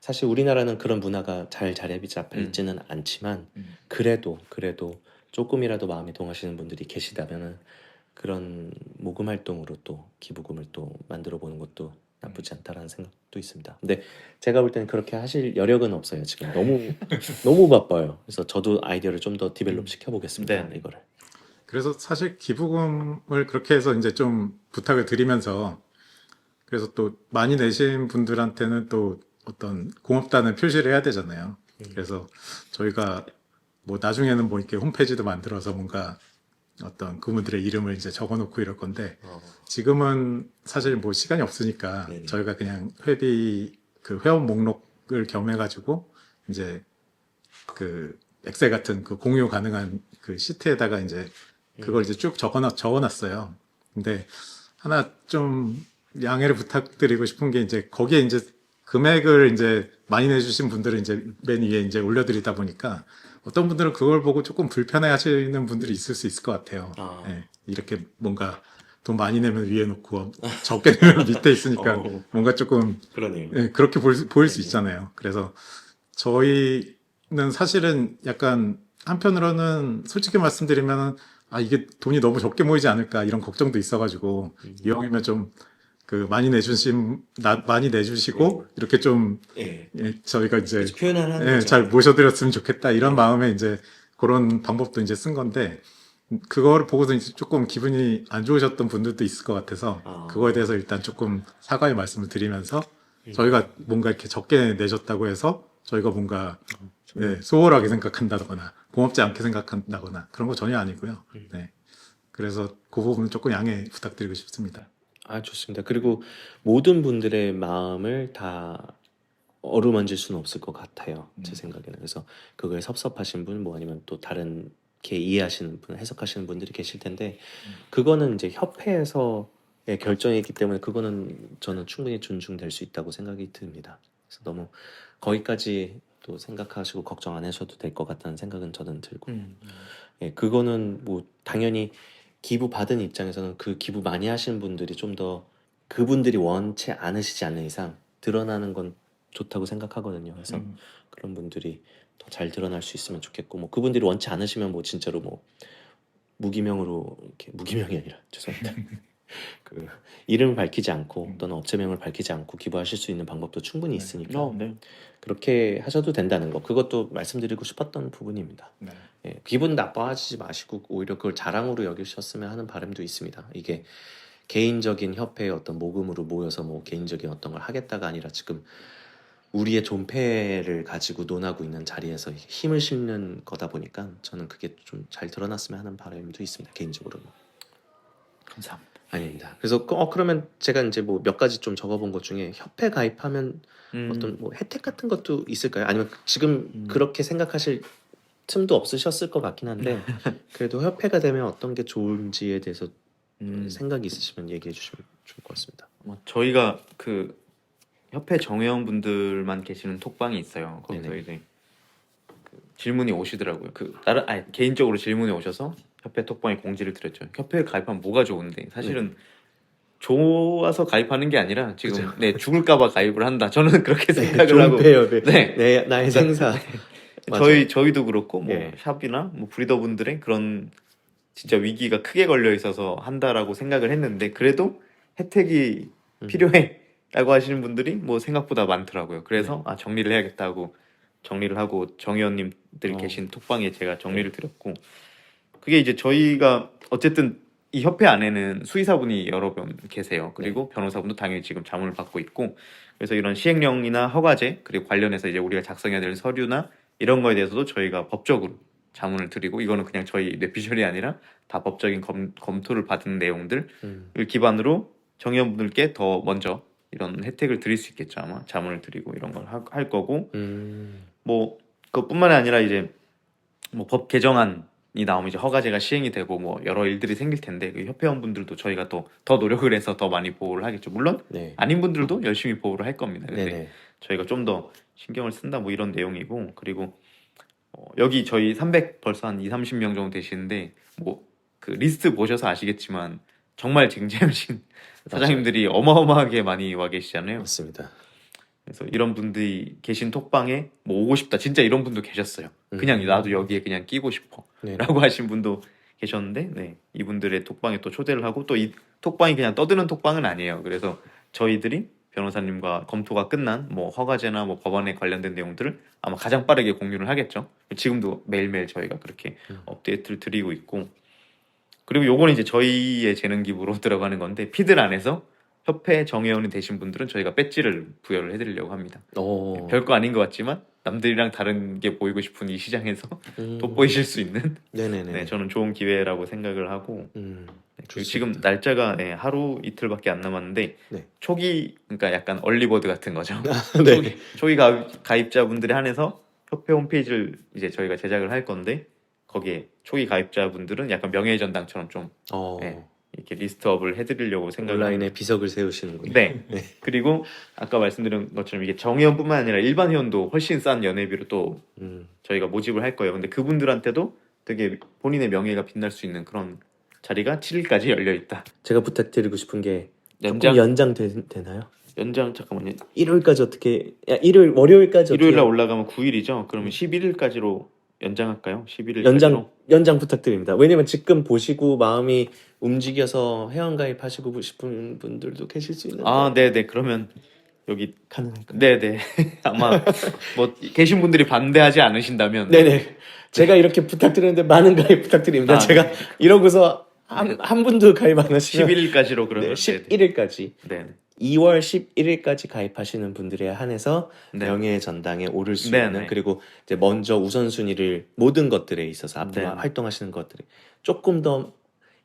[SPEAKER 1] 사실 우리나라는 그런 문화가 잘 자리에 잡혀 있지는 않지만 그래도 조금이라도 마음이 동하시는 분들이 계시다면은 그런 모금 활동으로 또 기부금을 또 만들어 보는 것도 나쁘지 않다라는 생각도 있습니다. 근데 제가 볼 때는 그렇게 하실 여력은 없어요. 지금 너무 바빠요. 그래서 저도 아이디어를 좀 더 디벨롭 시켜보겠습니다.
[SPEAKER 3] 네.
[SPEAKER 1] 이거를.
[SPEAKER 2] 그래서 사실 기부금을 그렇게 해서 이제 좀 부탁을 드리면서 그래서 또 많이 내신 분들한테는 또 어떤 고맙다는 표시를 해야 되잖아요. 그래서 저희가 뭐 나중에는 뭐 이렇게 홈페이지도 만들어서 뭔가 어떤 그분들의 이름을 이제 적어놓고 이럴 건데 지금은 사실 뭐 시간이 없으니까
[SPEAKER 1] 네네.
[SPEAKER 2] 저희가 그냥 그 회원 목록을 겸해가지고 이제 그 엑셀 같은 그 공유 가능한 그 시트에다가 이제 그걸 이제 쭉 적어놨어요. 근데 하나 좀 양해를 부탁드리고 싶은 게 이제 거기에 이제 금액을 이제 많이 내주신 분들은 이제 맨 위에 이제 올려드리다 보니까 어떤 분들은 그걸 보고 조금 불편해 하시는 분들이 있을 수 있을 것 같아요. 예, 이렇게 뭔가 돈 많이 내면 위에 놓고 적게 내면 밑에 있으니까 뭔가 조금
[SPEAKER 1] 그러네요.
[SPEAKER 2] 예, 그렇게 보일 수 있잖아요. 그래서 저희는 사실은 약간 한편으로는 솔직히 말씀드리면 이게 돈이 너무 적게 모이지 않을까 이런 걱정도 있어가지고 이왕이면 좀 많이 내주시고 이렇게 좀
[SPEAKER 1] 예.
[SPEAKER 2] 저희가 이제
[SPEAKER 1] 표현을 하는
[SPEAKER 2] 예,
[SPEAKER 1] 거죠.
[SPEAKER 2] 잘 모셔드렸으면 좋겠다 이런 마음에 이제 그런 방법도 이제 쓴 건데 그거를 보고서 이제 조금 기분이 안 좋으셨던 분들도 있을 것 같아서 그거에 대해서 일단 조금 사과의 말씀을 드리면서 저희가 뭔가 이렇게 적게 내셨다고 해서 저희가 뭔가 네, 소홀하게 생각한다거나 고맙지 않게 생각한다거나 그런 거 전혀 아니고요. 네. 그래서 그 부분 조금 양해 부탁드리고 싶습니다.
[SPEAKER 1] 아, 좋습니다. 그리고 모든 분들의 마음을 다 어루만질 수는 없을 것 같아요. 제 생각에는. 그래서 그거에 섭섭하신 분, 뭐 아니면 또 다른 게 이해하시는 분, 해석하시는 분들이 계실 텐데, 그거는 이제 협회에서의 결정이기 때문에 그거는 저는 충분히 존중될 수 있다고 생각이 듭니다. 그래서 너무 거기까지 또 생각하시고 걱정 안 하셔도 될 것 같다는 생각은 저는 들고, 예, 그거는 뭐 당연히 기부 받은 입장에서는 그 기부 많이 하시는 분들이 좀 더 그분들이 원치 않으시지 않는 이상 드러나는 건 좋다고 생각하거든요. 그래서 그런 분들이 더 잘 드러날 수 있으면 좋겠고, 뭐 그분들이 원치 않으시면 뭐 진짜로 뭐 무기명으로 이렇게 무기명이 아니라 죄송합니다. 그 이름을 밝히지 않고 또는 업체명을 밝히지 않고 기부하실 수 있는 방법도 충분히 있으니까
[SPEAKER 3] 네.
[SPEAKER 1] 그렇게 하셔도 된다는 거, 그것도 말씀드리고 싶었던 부분입니다.
[SPEAKER 2] 네.
[SPEAKER 1] 예, 기분 나빠하지 마시고 오히려 그걸 자랑으로 여기셨으면 하는 바람도 있습니다. 이게 개인적인 협회의 어떤 모금으로 모여서 뭐 개인적인 어떤 걸 하겠다가 아니라 지금 우리의 존폐를 가지고 논하고 있는 자리에서 힘을 실는 거다 보니까 저는 그게 좀 잘 드러났으면 하는 바람도 있습니다. 개인적으로는.
[SPEAKER 3] 감사합니다.
[SPEAKER 1] 아닙니다. 그래서 그러면 제가 이제 뭐 몇 가지 좀 적어본 것 중에 협회 가입하면 어떤 뭐 혜택 같은 것도 있을까요? 아니면 지금 그렇게 생각하실 틈도 없으셨을 것 같긴 한데 그래도 협회가 되면 어떤 게 좋은지에 대해서 생각이 있으시면 얘기해 주시면 좋을 것 같습니다.
[SPEAKER 3] 저희가 그 협회 정회원분들만 계시는 톡방이 있어요. 거기서
[SPEAKER 1] 네네.
[SPEAKER 3] 이제 그 질문이 오시더라고요. 개인적으로 질문이 오셔서 협회 톡방에 공지를 드렸죠. 협회에 가입하면 뭐가 좋은데 사실은 좋아서 가입하는 게 아니라 지금 네, 죽을까봐 가입을 한다. 저는 그렇게 생각을 하고
[SPEAKER 1] 존폐협회.
[SPEAKER 3] 네.
[SPEAKER 1] 나의 생사. 맞아요.
[SPEAKER 3] 저희도 그렇고 뭐
[SPEAKER 1] 예.
[SPEAKER 3] 샵이나 뭐 브리더분들의 그런 진짜 위기가 크게 걸려 있어서 한다라고 생각을 했는데 그래도 혜택이 필요해라고 하시는 분들이 뭐 생각보다 많더라고요. 그래서 정리를 해야겠다고 정리를 하고 정의원님들이 계신 톡방에 제가 정리를 드렸고 그게 이제 저희가 어쨌든 이 협회 안에는 수의사분이 여러 분 계세요. 그리고 변호사분도 당연히 지금 자문을 받고 있고 그래서 이런 시행령이나 허가제 그리고 관련해서 이제 우리가 작성해야 될 서류나 이런 거에 대해서도 저희가 법적으로 자문을 드리고 이거는 그냥 저희 뇌피셜이 아니라 다 법적인 검토를 받은 내용들을 기반으로 정의원분들께 더 먼저 이런 혜택을 드릴 수 있겠죠. 아마 자문을 드리고 이런 걸 할 거고 뭐 그것뿐만이 아니라 이제 뭐 법 개정안이 나오면 이제 허가제가 시행이 되고 뭐 여러 일들이 생길 텐데 그 협회원분들도 저희가 또 더 노력을 해서 더 많이 보호를 하겠죠. 물론
[SPEAKER 1] 네.
[SPEAKER 3] 아닌 분들도 열심히 보호를 할 겁니다. 근데
[SPEAKER 1] 네네.
[SPEAKER 3] 저희가 좀 더 신경을 쓴다 뭐 이런 내용이고 그리고 여기 저희 300 벌써 한 20-30명 정도 되시는데 뭐 그 리스트 보셔서 아시겠지만 정말 쟁쟁하신 사장님들이 어마어마하게 많이 와 계시잖아요.
[SPEAKER 1] 맞습니다.
[SPEAKER 3] 그래서 이런 분들이 계신 톡방에 뭐 오고 싶다. 진짜 이런 분도 계셨어요. 그냥 나도 여기에 그냥 끼고 싶어.
[SPEAKER 1] 네.
[SPEAKER 3] 라고 하신 분도 계셨는데 네, 이분들의 톡방에 또 초대를 하고 또 이 톡방이 그냥 떠드는 톡방은 아니에요. 그래서 저희들이 변호사님과 검토가 끝난 뭐 허가제나 뭐 법안에 관련된 내용들을 아마 가장 빠르게 공유를 하겠죠. 지금도 매일매일 저희가 그렇게 업데이트를 드리고 있고 그리고 요거는 이제 저희의 재능 기부로 들어가는 건데 피들 안에서 협회 정회원이 되신 분들은 저희가 배지를 부여를 해드리려고 합니다. 별거 아닌 것 같지만 남들이랑 다른 게 보이고 싶은 이 시장에서 돋보이실 수 있는
[SPEAKER 1] 네네네.
[SPEAKER 3] 네, 저는 좋은 기회라고 생각을 하고 그리고 지금
[SPEAKER 1] 좋습니다.
[SPEAKER 3] 날짜가 하루 이틀밖에 안 남았는데
[SPEAKER 1] 네.
[SPEAKER 3] 초기 그러니까 약간 얼리버드 같은 거죠.
[SPEAKER 1] 네.
[SPEAKER 3] 초기 가입자분들에 한해서 협회 홈페이지를 이제 저희가 제작을 할 건데 거기에 초기 가입자분들은 약간 명예전당처럼 좀 네, 이렇게 리스트업을 해드리려고 생각을
[SPEAKER 1] 온라인에
[SPEAKER 3] 합니다.
[SPEAKER 1] 비석을 세우시는군요.
[SPEAKER 3] 네. 그리고 아까 말씀드린 것처럼 이게 정회원뿐만 아니라 일반 회원도 훨씬 싼 연회비로 또 저희가 모집을 할 거예요. 근데 그분들한테도 되게 본인의 명예가 빛날 수 있는 그런 자리가 7일까지 열려 있다.
[SPEAKER 1] 제가 부탁드리고 싶은 게
[SPEAKER 3] 연장?
[SPEAKER 1] 연장 되나요?
[SPEAKER 3] 연장 잠깐만요.
[SPEAKER 1] 1월까지 어떻게? 일요일 월요일까지
[SPEAKER 3] 일요일 날
[SPEAKER 1] 어떻게?
[SPEAKER 3] 올라가면 9일이죠. 그러면 11일까지로 연장할까요? 11일
[SPEAKER 1] 연장 부탁드립니다. 왜냐면 지금 보시고 마음이 움직여서 회원가입하시고 싶은 분들도 계실 수 있는데
[SPEAKER 3] 아, 네네. 그러면 여기
[SPEAKER 1] 가능할까요?
[SPEAKER 3] 네네. 아마 뭐 계신 분들이 반대하지 않으신다면
[SPEAKER 1] 네네. 제가 이렇게 부탁드리는데 많은 가입 부탁드립니다.
[SPEAKER 3] 아,
[SPEAKER 1] 제가
[SPEAKER 3] 네.
[SPEAKER 1] 이러고서 한 분도 가입 안 하시면
[SPEAKER 3] 11일까지로
[SPEAKER 1] 네,
[SPEAKER 3] 그러면
[SPEAKER 1] 11일까지
[SPEAKER 3] 네네.
[SPEAKER 1] 2월 11일까지 가입하시는 분들에 한해서
[SPEAKER 3] 네.
[SPEAKER 1] 명예의 전당에 오를 수
[SPEAKER 3] 네,
[SPEAKER 1] 있는
[SPEAKER 3] 네.
[SPEAKER 1] 그리고 이제 먼저 우선순위를 모든 것들에 있어서 앞으로
[SPEAKER 3] 네, 네.
[SPEAKER 1] 활동하시는 것들이 조금 더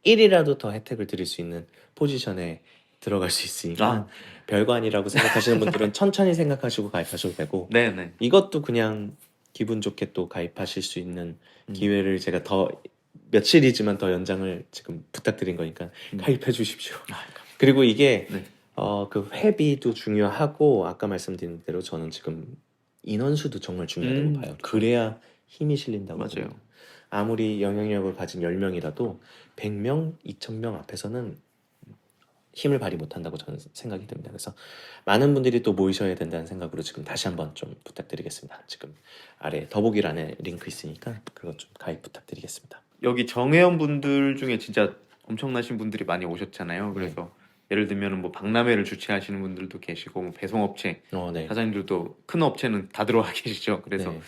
[SPEAKER 1] 1이라도 더 혜택을 드릴 수 있는 포지션에 들어갈 수 있으니까
[SPEAKER 3] 아.
[SPEAKER 1] 별거 아니라고 생각하시는 분들은 천천히 생각하시고 가입하셔도 되고
[SPEAKER 3] 네네.
[SPEAKER 1] 이것도 그냥 기분 좋게 또 가입하실 수 있는
[SPEAKER 3] 음.
[SPEAKER 1] 기회를 제가 더 며칠이지만 더 연장을 지금 부탁드린 거니까 가입해 주십시오. 그리고 이게
[SPEAKER 3] 네.
[SPEAKER 1] 그 회비도 중요하고 아까 말씀드린 대로 저는 지금 인원수도 정말 중요하다고 봐요. 그래야 힘이 실린다고
[SPEAKER 3] 맞아요.
[SPEAKER 1] 봅니다. 아무리 영향력을 가진 10명이라도 100명, 2000명 앞에서는 힘을 발휘 못한다고 저는 생각이 듭니다. 그래서 많은 분들이 또 모이셔야 된다는 생각으로 지금 다시 한번 좀 부탁드리겠습니다. 지금 아래 더보기란에 링크 있으니까 그것 좀 가입 부탁드리겠습니다.
[SPEAKER 3] 여기 정회원 분들 중에 진짜 엄청나신 분들이 많이 오셨잖아요. 그래서 예를 들면 뭐 박람회를 주최하시는 분들도 계시고 뭐 배송업체
[SPEAKER 1] 네.
[SPEAKER 3] 사장님들도 큰 업체는 다 들어와 계시죠. 그래서
[SPEAKER 1] 네.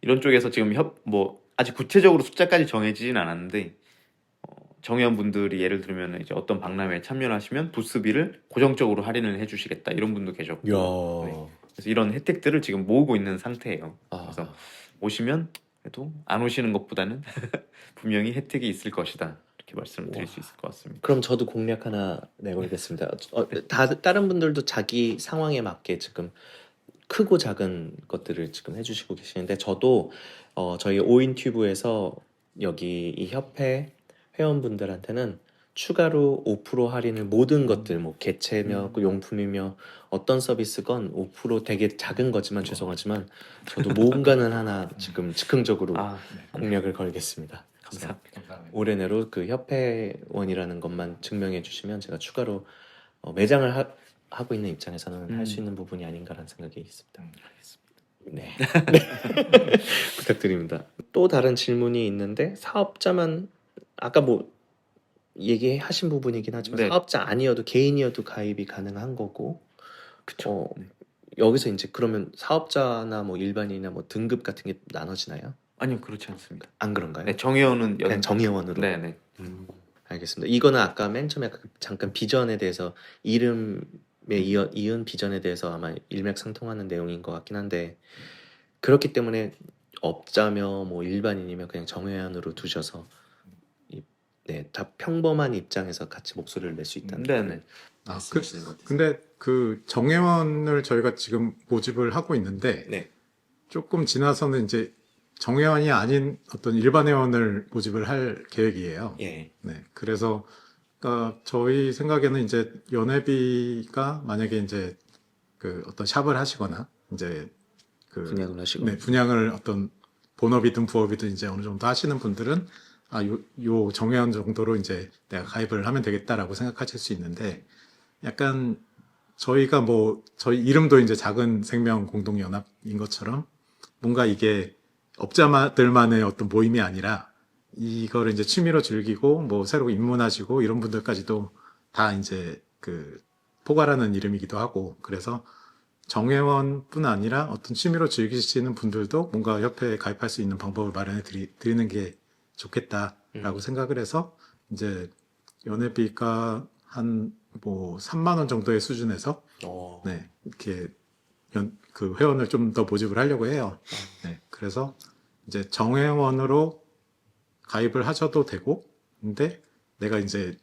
[SPEAKER 3] 이런 쪽에서 지금 뭐 아직 구체적으로 숫자까지 정해지진 않았는데 정회원 분들이 예를 들면 이제 어떤 박람회에 참여하시면 부스비를 고정적으로 할인을 해주시겠다 이런 분도 계셨고
[SPEAKER 1] 이야.
[SPEAKER 3] 네. 그래서 이런 혜택들을 지금 모으고 있는 상태예요.
[SPEAKER 1] 아.
[SPEAKER 3] 그래서 오시면 그래도 안 오시는 것보다는 분명히 혜택이 있을 것이다 이렇게 말씀을 드릴 수 있을 것 같습니다.
[SPEAKER 1] 그럼 저도 공략 하나 내보겠습니다. 다른 분들도 자기 상황에 맞게 지금 크고 작은 것들을 지금 해주시고 계시는데 저도 저희 오인튜브에서 여기 이 협회 회원분들한테는 추가로 5% 할인을 모든 것들 뭐 개체며 그 용품이며 어떤 서비스건 5% 되게 작은 거지만 죄송하지만 저도 뭔가는 하나 지금 즉흥적으로
[SPEAKER 3] 아,
[SPEAKER 1] 공략을 걸겠습니다.
[SPEAKER 3] 감사합니다.
[SPEAKER 1] 올해 내로 그 협회원이라는 것만 증명해 주시면 제가 추가로 매장을 하고 있는 입장에서는 할 수 있는 부분이 아닌가라는 생각이 있습니다. 네. 부탁드립니다. 또 다른 질문이 있는데 사업자만 아까 뭐 얘기하신 부분이긴 하지만
[SPEAKER 3] 네.
[SPEAKER 1] 사업자 아니어도 개인이어도 가입이 가능한 거고
[SPEAKER 3] 그쵸.
[SPEAKER 1] 여기서 이제 그러면 사업자나 뭐 일반인이나 뭐 등급 같은 게 나눠지나요?
[SPEAKER 3] 아니요 그렇지 않습니다.
[SPEAKER 1] 안 그런가요?
[SPEAKER 3] 네, 정회원은
[SPEAKER 1] 그냥 정회원으로.
[SPEAKER 3] 네네.
[SPEAKER 1] 알겠습니다. 이거는 아까 맨 처음에 잠깐 비전에 대해서 이름에 이은 비전에 대해서 아마 일맥상통하는 내용인 것 같긴 한데 그렇기 때문에 업자며 뭐 일반인이며 그냥 정회원으로 두셔서 다 평범한 입장에서 같이 목소리를 낼 수 있다는
[SPEAKER 3] 네네.
[SPEAKER 1] 말씀이시는 것 같아요.
[SPEAKER 2] 근데 그 정회원을 저희가 지금 모집을 하고 있는데
[SPEAKER 1] 네.
[SPEAKER 2] 조금 지나서는 이제 정회원이 아닌 어떤 일반 회원을 모집을 할 계획이에요.
[SPEAKER 1] 예.
[SPEAKER 2] 네. 그래서 저희 생각에는 이제 연회비가 만약에 이제 그 어떤 샵을 하시거나 이제 그
[SPEAKER 1] 분양을 하시고.
[SPEAKER 2] 네, 분양을 어떤 본업이든 부업이든 이제 어느 정도 하시는 분들은 요 정회원 정도로 이제 내가 가입을 하면 되겠다라고 생각하실 수 있는데 약간 저희가 뭐 저희 이름도 이제 작은 생명 공동연합인 것처럼 뭔가 이게 업자들만의 어떤 모임이 아니라 이거를 이제 취미로 즐기고 뭐 새로 입문하시고 이런 분들까지도 다 이제 그 포괄하는 이름이기도 하고 그래서 정회원뿐 아니라 어떤 취미로 즐기시는 분들도 뭔가 협회에 가입할 수 있는 방법을 마련해 드리는 게 좋겠다라고 생각을 해서 이제 연회비가 한 뭐 3만 원 정도의 수준에서 네, 이렇게 그 회원을 좀 더 모집을 하려고 해요. 네, 그래서 이제 정회원으로 가입을 하셔도 되고, 근데 내가 이제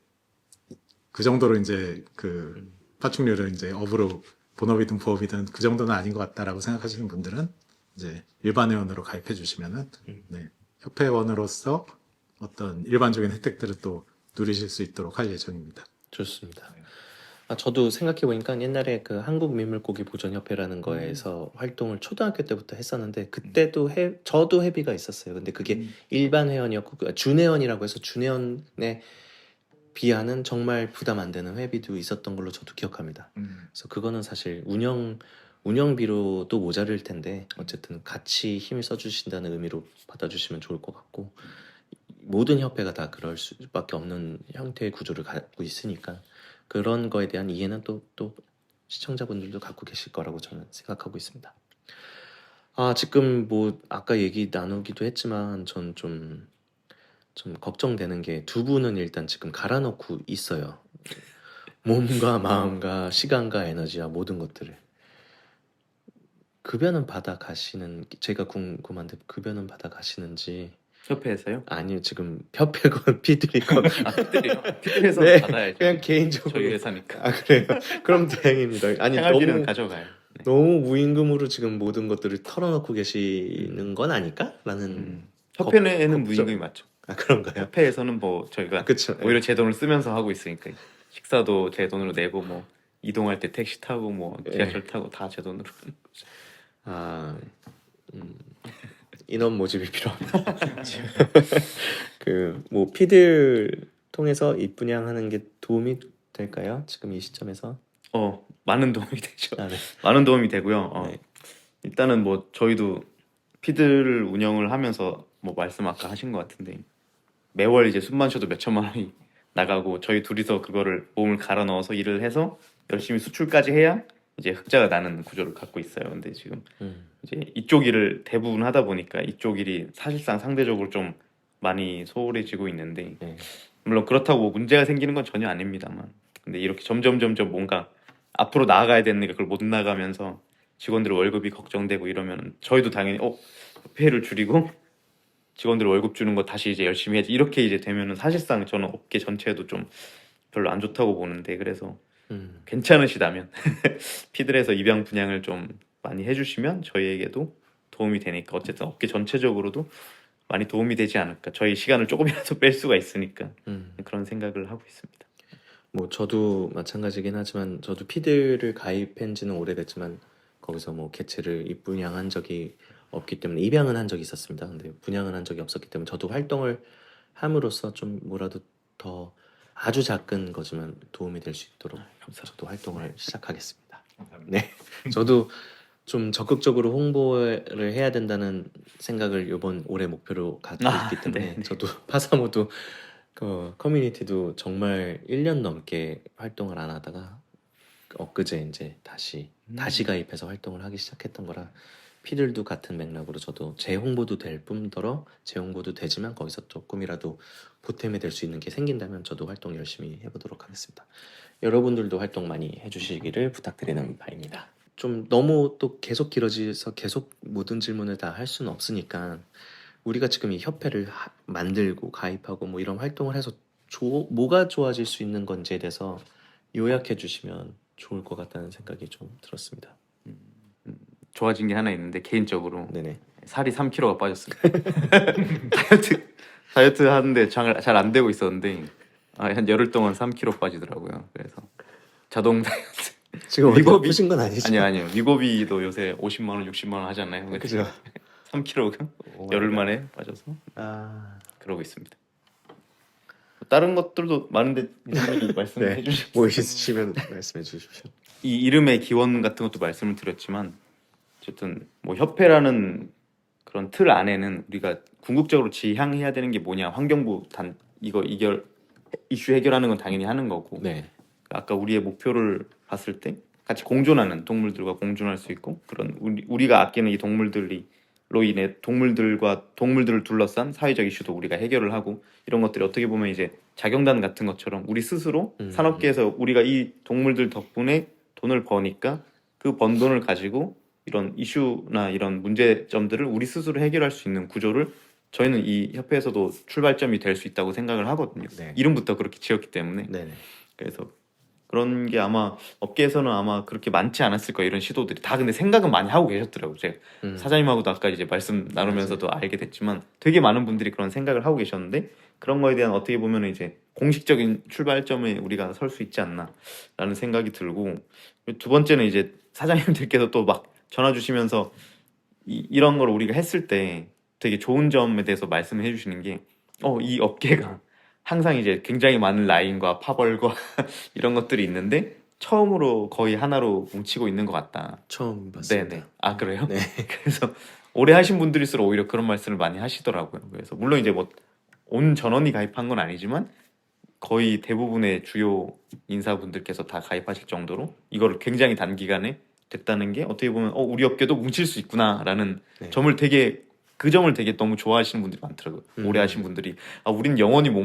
[SPEAKER 2] 그 정도로 이제 그 파충류를 이제 업으로 본업이든 부업이든 그 정도는 아닌 것 같다라고 생각하시는 분들은 이제 일반 회원으로 가입해 주시면은 네, 협회원으로서 어떤 일반적인 혜택들을 또 누리실 수 있도록 할 예정입니다.
[SPEAKER 1] 좋습니다. 저도 생각해보니까 옛날에 그 한국민물고기 보존협회라는 거에서 활동을 초등학교 때부터 했었는데 그때도 저도 회비가 있었어요. 근데 그게 일반 회원이었고 준회원이라고 해서 준회원에 비하는 정말 부담 안 되는 회비도 있었던 걸로 저도 기억합니다. 그래서 그거는 사실 운영비로도 모자랄 텐데 어쨌든 같이 힘을 써주신다는 의미로 받아주시면 좋을 것 같고 모든 협회가 다 그럴 수밖에 없는 형태의 구조를 갖고 있으니까 그런 거에 대한 이해는 또 시청자분들도 갖고 계실 거라고 저는 생각하고 있습니다. 지금 뭐 아까 얘기 나누기도 했지만 전 좀 걱정되는 게 두 분은 일단 지금 갈아넣고 있어요. 몸과 마음과 시간과 에너지와 모든 것들을. 급여는 받아 가시는, 제가 궁금한데 급여는 받아 가시는지.
[SPEAKER 3] 협회에서요?
[SPEAKER 1] 아니요, 지금 협회건 피드리건.
[SPEAKER 3] 피들이요? 피들에서
[SPEAKER 1] 네,
[SPEAKER 3] 받아야죠.
[SPEAKER 1] 그냥 개인적으로.
[SPEAKER 3] 저희 회사니까.
[SPEAKER 1] 그래요? 그럼 다행입니다. 아니,
[SPEAKER 3] 생활비는 가져가요. 네.
[SPEAKER 1] 너무 무임금으로 지금 모든 것들을 털어놓고 계시는 건 아닐까? 라는.
[SPEAKER 3] 협회에는
[SPEAKER 1] 걱정.
[SPEAKER 3] 무임금이 맞죠.
[SPEAKER 1] 그런가요?
[SPEAKER 3] 협회에서는 뭐 저희가
[SPEAKER 1] 그쵸.
[SPEAKER 3] 오히려 제 돈을 쓰면서 하고 있으니까 식사도 제 돈으로 내고 뭐 이동할 때 택시 타고 뭐 지하철 타고 다 제 돈으로.
[SPEAKER 1] 인원 모집이 필요합니다. 뭐 피들 통해서 입분양하는 게 도움이 될까요? 지금 이 시점에서?
[SPEAKER 3] 많은 도움이 되죠.
[SPEAKER 1] 네.
[SPEAKER 3] 많은 도움이 되고요.
[SPEAKER 1] 네.
[SPEAKER 3] 일단은 뭐 저희도 피드를 운영을 하면서 뭐 말씀 아까 하신 것 같은데 매월 이제 숨만 쉬어도 몇 천만 원이 나가고 저희 둘이서 그거를 몸을 갈아 넣어서 일을 해서 열심히 수출까지 해야 이제 흑자가 나는 구조를 갖고 있어요. 근데 지금 이제 이쪽 일을 대부분 하다 보니까 이쪽 일이 사실상 상대적으로 좀 많이 소홀해지고 있는데
[SPEAKER 1] 네.
[SPEAKER 3] 물론 그렇다고 뭐 문제가 생기는 건 전혀 아닙니다만 근데 이렇게 점점 뭔가 앞으로 나아가야 되는데 그걸 못 나가면서 직원들 월급이 걱정되고 이러면 저희도 당연히 회를 줄이고 직원들 월급 주는 거 다시 이제 열심히 해야지 이렇게 이제 되면은 사실상 저는 업계 전체에도 좀 별로 안 좋다고 보는데 그래서 괜찮으시다면 피들에서 입양 분양을 좀 많이 해주시면 저희에게도 도움이 되니까 어쨌든 업계 전체적으로도 많이 도움이 되지 않을까. 저희 시간을 조금이라도 뺄 수가 있으니까 그런 생각을 하고 있습니다.
[SPEAKER 1] 뭐 저도 마찬가지긴 하지만 저도 피드를 가입한 지는 오래됐지만 거기서 뭐 개체를 입분양한 적이 없기 때문에 입양은 한 적이 있었습니다. 근데 분양은 한 적이 없었기 때문에 저도 활동을 함으로써 좀 뭐라도 더 아주 작은 거지만 도움이 될 수 있도록 저도 활동을 시작하겠습니다. 네, 저도 좀 적극적으로 홍보를 해야 된다는 생각을 이번 올해 목표로 갖고 있기 때문에
[SPEAKER 3] 네네.
[SPEAKER 1] 저도 파사모도 커뮤니티도 정말 1년 넘게 활동을 안 하다가 엊그제 이제 다시 가입해서 활동을 하기 시작했던 거라 피들도 같은 맥락으로 저도 재홍보도 될 뿐더러 재홍보도 되지만 거기서 조금이라도 보탬이 될 수 있는 게 생긴다면 저도 활동 열심히 해보도록 하겠습니다. 여러분들도 활동 많이 해주시기를 부탁드리는 바입니다. 좀 너무 또 계속 길어져서 계속 모든 질문을 다 할 수는 없으니까 우리가 지금 이 협회를 만들고 가입하고 뭐 이런 활동을 해서 뭐가 좋아질 수 있는 건지에 대해서 요약해 주시면 좋을 것 같다는 생각이 좀 들었습니다.
[SPEAKER 3] 좋아진 게 하나 있는데 개인적으로
[SPEAKER 1] 네네.
[SPEAKER 3] 살이 3kg가 빠졌습니다. 다이어트 하는데 잘 안 되고 있었는데 한 열흘 동안 3kg 빠지더라고요. 그래서 자동 다이어트.
[SPEAKER 1] 지금 어디
[SPEAKER 3] 위법이-
[SPEAKER 1] 아프신 건 아니죠?
[SPEAKER 3] 아니요. 위고비도 요새 50만 원, 60만 원 하잖아요.
[SPEAKER 1] 그죠.
[SPEAKER 3] 3kg가 열흘 만에 빠져서 그러고 있습니다. 다른 것들도 많은데 이사님이 말씀해
[SPEAKER 1] 네.
[SPEAKER 3] 주시죠.
[SPEAKER 1] 뭐 있으시면 말씀해 주십시오.
[SPEAKER 3] 이 이름의 기원 같은 것도 말씀을 드렸지만 어쨌든 뭐 협회라는 그런 틀 안에는 우리가 궁극적으로 지향해야 되는 게 뭐냐 환경부 이거 이슈 해결하는 건 당연히 하는 거고
[SPEAKER 1] 네.
[SPEAKER 3] 아까 우리의 목표를 봤을 때 같이 공존하는 동물들과 공존할 수 있고 그런 우리가 아끼는 이 동물들로 인해 동물들을 둘러싼 사회적 이슈도 우리가 해결을 하고 이런 것들이 어떻게 보면 이제 자경단 같은 것처럼 우리 스스로 산업계에서 우리가 이 동물들 덕분에 돈을 버니까 그 번 돈을 가지고 이런 이슈나 이런 문제점들을 우리 스스로 해결할 수 있는 구조를 저희는 이 협회에서도 출발점이 될 수 있다고 생각을 하거든요.
[SPEAKER 1] 네.
[SPEAKER 3] 이름부터 그렇게 지었기 때문에.
[SPEAKER 1] 네네.
[SPEAKER 3] 그래서 그런 게 아마 업계에서는 아마 그렇게 많지 않았을 거예요. 이런 시도들이 다 근데 생각은 많이 하고 계셨더라고요. 제가 사장님하고도 아까 이제 말씀 나누면서도 알게 됐지만 되게 많은 분들이 그런 생각을 하고 계셨는데 그런 거에 대한 어떻게 보면 이제 공식적인 출발점에 우리가 설 수 있지 않나라는 생각이 들고 두 번째는 이제 사장님들께서 또 막 전화 주시면서 이런 걸 우리가 했을 때 되게 좋은 점에 대해서 말씀을 해주시는 게 이 업계가 항상 이제 굉장히 많은 라인과 파벌과 이런 것들이 있는데 처음으로 거의 하나로 뭉치고 있는 것 같다.
[SPEAKER 1] 처음 봤습니다.
[SPEAKER 3] 네네. 아 그래요?
[SPEAKER 1] 네.
[SPEAKER 3] 그래서 오래 하신 분들일수록 오히려 그런 말씀을 많이 하시더라고요. 그래서 물론 이제 뭐 온 전원이 가입한 건 아니지만 거의 대부분의 주요 인사분들께서 다 가입하실 정도로 이거를 굉장히 단기간에 됐다는 게 어떻게 보면 우리 업계도 뭉칠 수 있구나라는
[SPEAKER 1] 네.
[SPEAKER 3] 점을 되게 그 점을 되게 너무 좋아하시는 분들이 많더라고요. 오래 하신 분들이 우린 영원히 못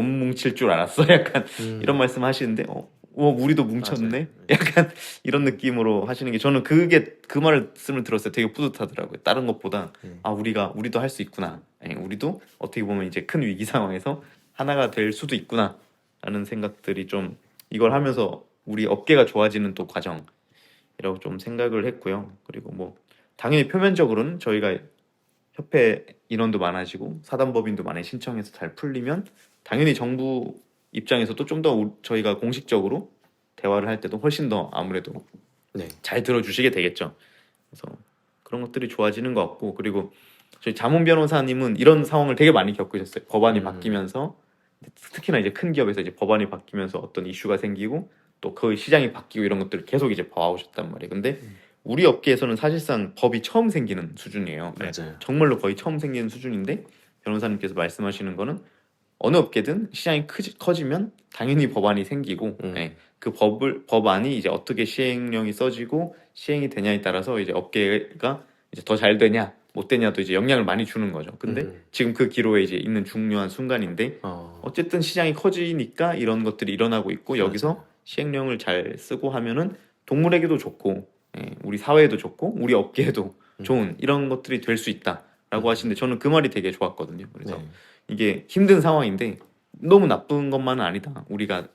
[SPEAKER 3] 뭉칠 줄 알았어. 약간 이런 말씀 하시는데 우리도 뭉쳤네.
[SPEAKER 1] 맞아요.
[SPEAKER 3] 약간 이런 느낌으로 하시는 게 저는 그 말씀을 들었을 때 되게 뿌듯하더라고요. 다른 것보다 우리도 할 수 있구나. 예, 우리도 어떻게 보면 이제 큰 위기 상황에서 하나가 될 수도 있구나라는 생각들이 좀 이걸 하면서 우리 업계가 좋아지는 또 과정이라고 좀 생각을 했고요. 그리고 뭐 당연히 표면적으로는 저희가 협회 인원도 많아지고 사단법인도 많이 신청해서 잘 풀리면 당연히 정부 입장에서도 좀 더 저희가 공식적으로 대화를 할 때도 훨씬 더 아무래도
[SPEAKER 1] 네.
[SPEAKER 3] 잘 들어주시게 되겠죠. 그래서 그런 것들이 좋아지는 것 같고 그리고 저희 자문 변호사님은 이런 상황을 되게 많이 겪으셨어요. 법안이 바뀌면서 특히나 이제 큰 기업에서 이제 법안이 바뀌면서 어떤 이슈가 생기고 또 그 시장이 바뀌고 이런 것들을 계속 이제 봐오셨단 말이에요. 근데 우리 업계에서는 사실상 법이 처음 생기는 수준이에요.
[SPEAKER 1] 맞아요.
[SPEAKER 3] 정말로 거의 처음 생기는 수준인데 변호사님께서 말씀하시는 거는 어느 업계든 시장이 커지면 당연히 법안이 생기고 그 법안이 이제 어떻게 시행령이 써지고 시행이 되냐에 따라서 이제 업계가 이제 더 잘 되냐 못 되냐도 이제 영향을 많이 주는 거죠. 근데 지금 그 기로에 이제 있는 중요한 순간인데 어쨌든 시장이 커지니까 이런 것들이 일어나고 있고 여기서 시행령을 잘 쓰고 하면은 동물에게도 좋고 우리 사회에도 좋고 우리 업계에도 좋은 이런 것들이 될 수 있다라고 하시는데 저는 그 말이 되게 좋았거든요. 그래서 이게 힘든 상황인데 너무 나쁜 것만은 아니다. 우리가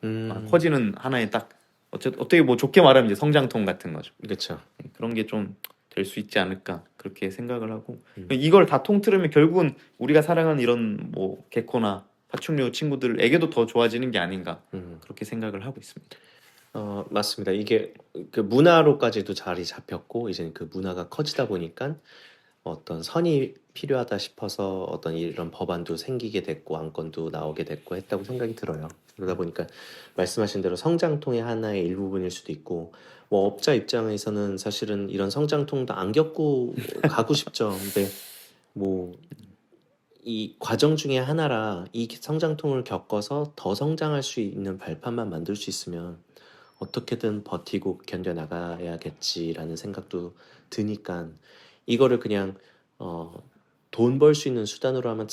[SPEAKER 3] 커지는 하나의 딱 어떻게 뭐 좋게 말하면 이제 성장통 같은 거죠.
[SPEAKER 1] 그렇죠.
[SPEAKER 3] 그런 게 좀 될 수 있지 않을까 그렇게 생각을 하고 이걸 다 통틀으면 결국은 우리가 사랑하는 이런 뭐 개코나 파충류 친구들에게도 더 좋아지는 게 아닌가 그렇게 생각을 하고 있습니다.
[SPEAKER 1] 맞습니다. 이게 그 문화로까지도 자리 잡혔고 이제 그 문화가 커지다 보니까 어떤 선이 필요하다 싶어서 어떤 이런 법안도 생기게 됐고 안건도 나오게 됐고 했다고 생각이 들어요. 그러다 보니까 말씀하신 대로 성장통의 하나의 일부분일 수도 있고 뭐 업자 입장에서는 사실은 이런 성장통도 안 겪고 가고 싶죠. 근데 뭐 이 과정 중에 하나라 이 성장통을 겪어서 더 성장할 수 있는 발판만 만들 수 있으면 어떻게든 버티고 견뎌나가야겠지라는 생각도 드니까 이거를 그냥 돈 벌 수 있는 수단으로 하면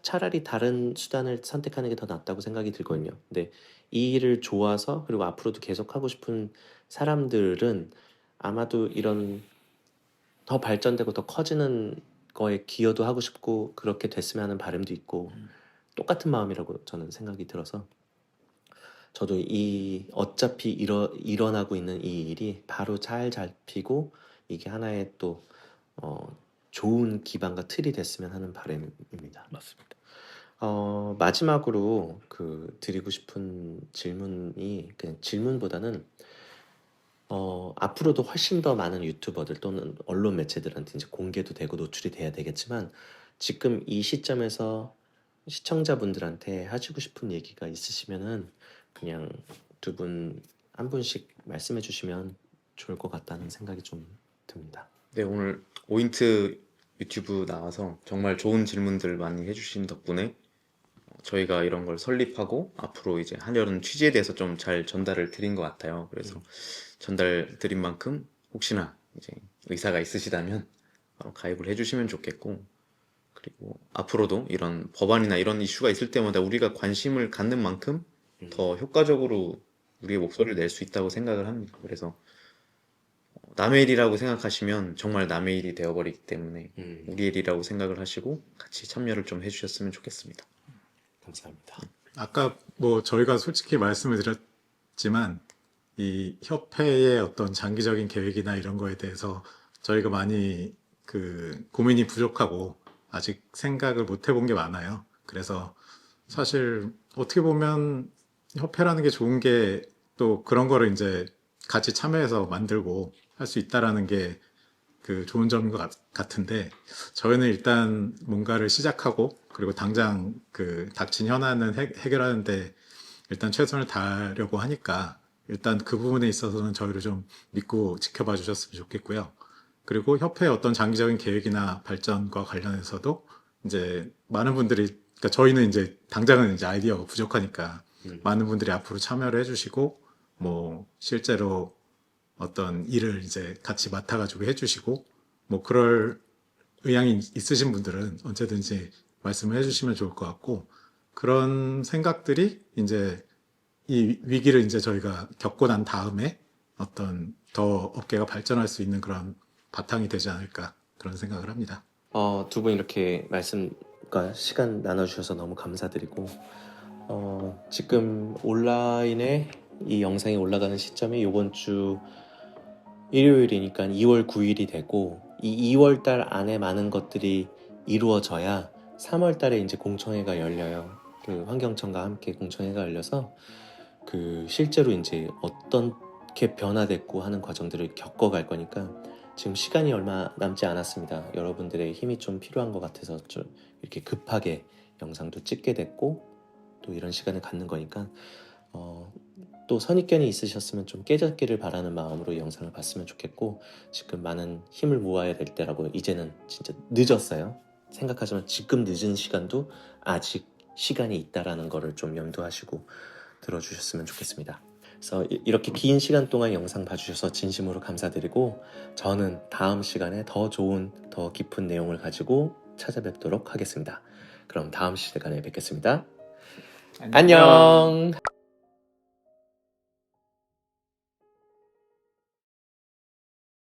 [SPEAKER 1] 차라리 다른 수단을 선택하는 게 더 낫다고 생각이 들거든요. 근데 이 일을 좋아서 그리고 앞으로도 계속 하고 싶은 사람들은 아마도 이런 더 발전되고 더 커지는 거에 기여도 하고 싶고 그렇게 됐으면 하는 바람도 있고 똑같은 마음이라고 저는 생각이 들어서 저도 이 어차피 일어나고 있는 이 일이 바로 잘 잡히고 이게 하나의 또 좋은 기반과 틀이 됐으면 하는 바람입니다.
[SPEAKER 3] 맞습니다.
[SPEAKER 1] 마지막으로 그 드리고 싶은 질문이 그냥 질문보다는 앞으로도 훨씬 더 많은 유튜버들 또는 언론 매체들한테 이제 공개도 되고 노출이 돼야 되겠지만 지금 이 시점에서 시청자분들한테 하시고 싶은 얘기가 있으시면은 그냥 두 분 한 분씩 말씀해 주시면 좋을 것 같다는 생각이 좀 듭니다.
[SPEAKER 4] 네, 오늘 오인트 유튜브 나와서 정말 좋은 질문들 많이 해주신 덕분에 저희가 이런 걸 설립하고 앞으로 이제 하려는 취지에 대해서 좀 잘 전달을 드린 것 같아요. 그래서 전달 드린 만큼 혹시나 이제 의사가 있으시다면 바로 가입을 해주시면 좋겠고 그리고 앞으로도 이런 법안이나 이런 이슈가 있을 때마다 우리가 관심을 갖는 만큼 더 효과적으로 우리의 목소리를 낼 수 있다고 생각을 합니다. 그래서 남의 일이라고 생각하시면 정말 남의 일이 되어버리기 때문에 우리의 일이라고 생각을 하시고 같이 참여를 좀 해주셨으면 좋겠습니다.
[SPEAKER 1] 감사합니다.
[SPEAKER 2] 아까 뭐 저희가 솔직히 말씀을 드렸지만 이 협회의 어떤 장기적인 계획이나 이런 거에 대해서 저희가 많이 그 고민이 부족하고 아직 생각을 못 해본 게 많아요. 그래서 사실 어떻게 보면 협회라는 게 좋은 게 또 그런 거를 이제 같이 참여해서 만들고 할 수 있다라는 게 그 좋은 점인 것 같은데 저희는 일단 뭔가를 시작하고 그리고 당장 그 닥친 현안은 해결하는데 일단 최선을 다하려고 하니까 일단 그 부분에 있어서는 저희를 좀 믿고 지켜봐 주셨으면 좋겠고요. 그리고 협회의 어떤 장기적인 계획이나 발전과 관련해서도 이제 많은 분들이, 그러니까 저희는 이제 당장은 이제 아이디어가 부족하니까 많은 분들이 앞으로 참여를 해주시고 뭐 실제로 어떤 일을 이제 같이 맡아가지고 해주시고 뭐 그럴 의향이 있으신 분들은 언제든지 말씀을 해주시면 좋을 것 같고, 그런 생각들이 이제 이 위기를 이제 저희가 겪고 난 다음에 어떤 더 업계가 발전할 수 있는 그런 바탕이 되지 않을까 그런 생각을 합니다.
[SPEAKER 1] 두 분 이렇게 말씀과 시간 나눠주셔서 너무 감사드리고, 지금 온라인에 이 영상이 올라가는 시점이 이번 주 일요일이니까 2월 9일이 되고, 이 2월 달 안에 많은 것들이 이루어져야 3월 달에 이제 공청회가 열려요. 그 환경청과 함께 공청회가 열려서 그 실제로 이제 어떻게 변화됐고 하는 과정들을 겪어갈 거니까 지금 시간이 얼마 남지 않았습니다. 여러분들의 힘이 좀 필요한 것 같아서 좀 이렇게 급하게 영상도 찍게 됐고, 또 이런 시간을 갖는 거니까 또 선입견이 있으셨으면 좀 깨졌기를 바라는 마음으로 이 영상을 봤으면 좋겠고, 지금 많은 힘을 모아야 될 때라고, 이제는 진짜 늦었어요. 생각하지만 지금 늦은 시간도 아직 시간이 있다라는 거를 좀 염두하시고 들어주셨으면 좋겠습니다. 그래서 이렇게 긴 시간 동안 영상 봐주셔서 진심으로 감사드리고, 저는 다음 시간에 더 좋은, 더 깊은 내용을 가지고 찾아뵙도록 하겠습니다. 그럼 다음 시간에 뵙겠습니다. 안녕.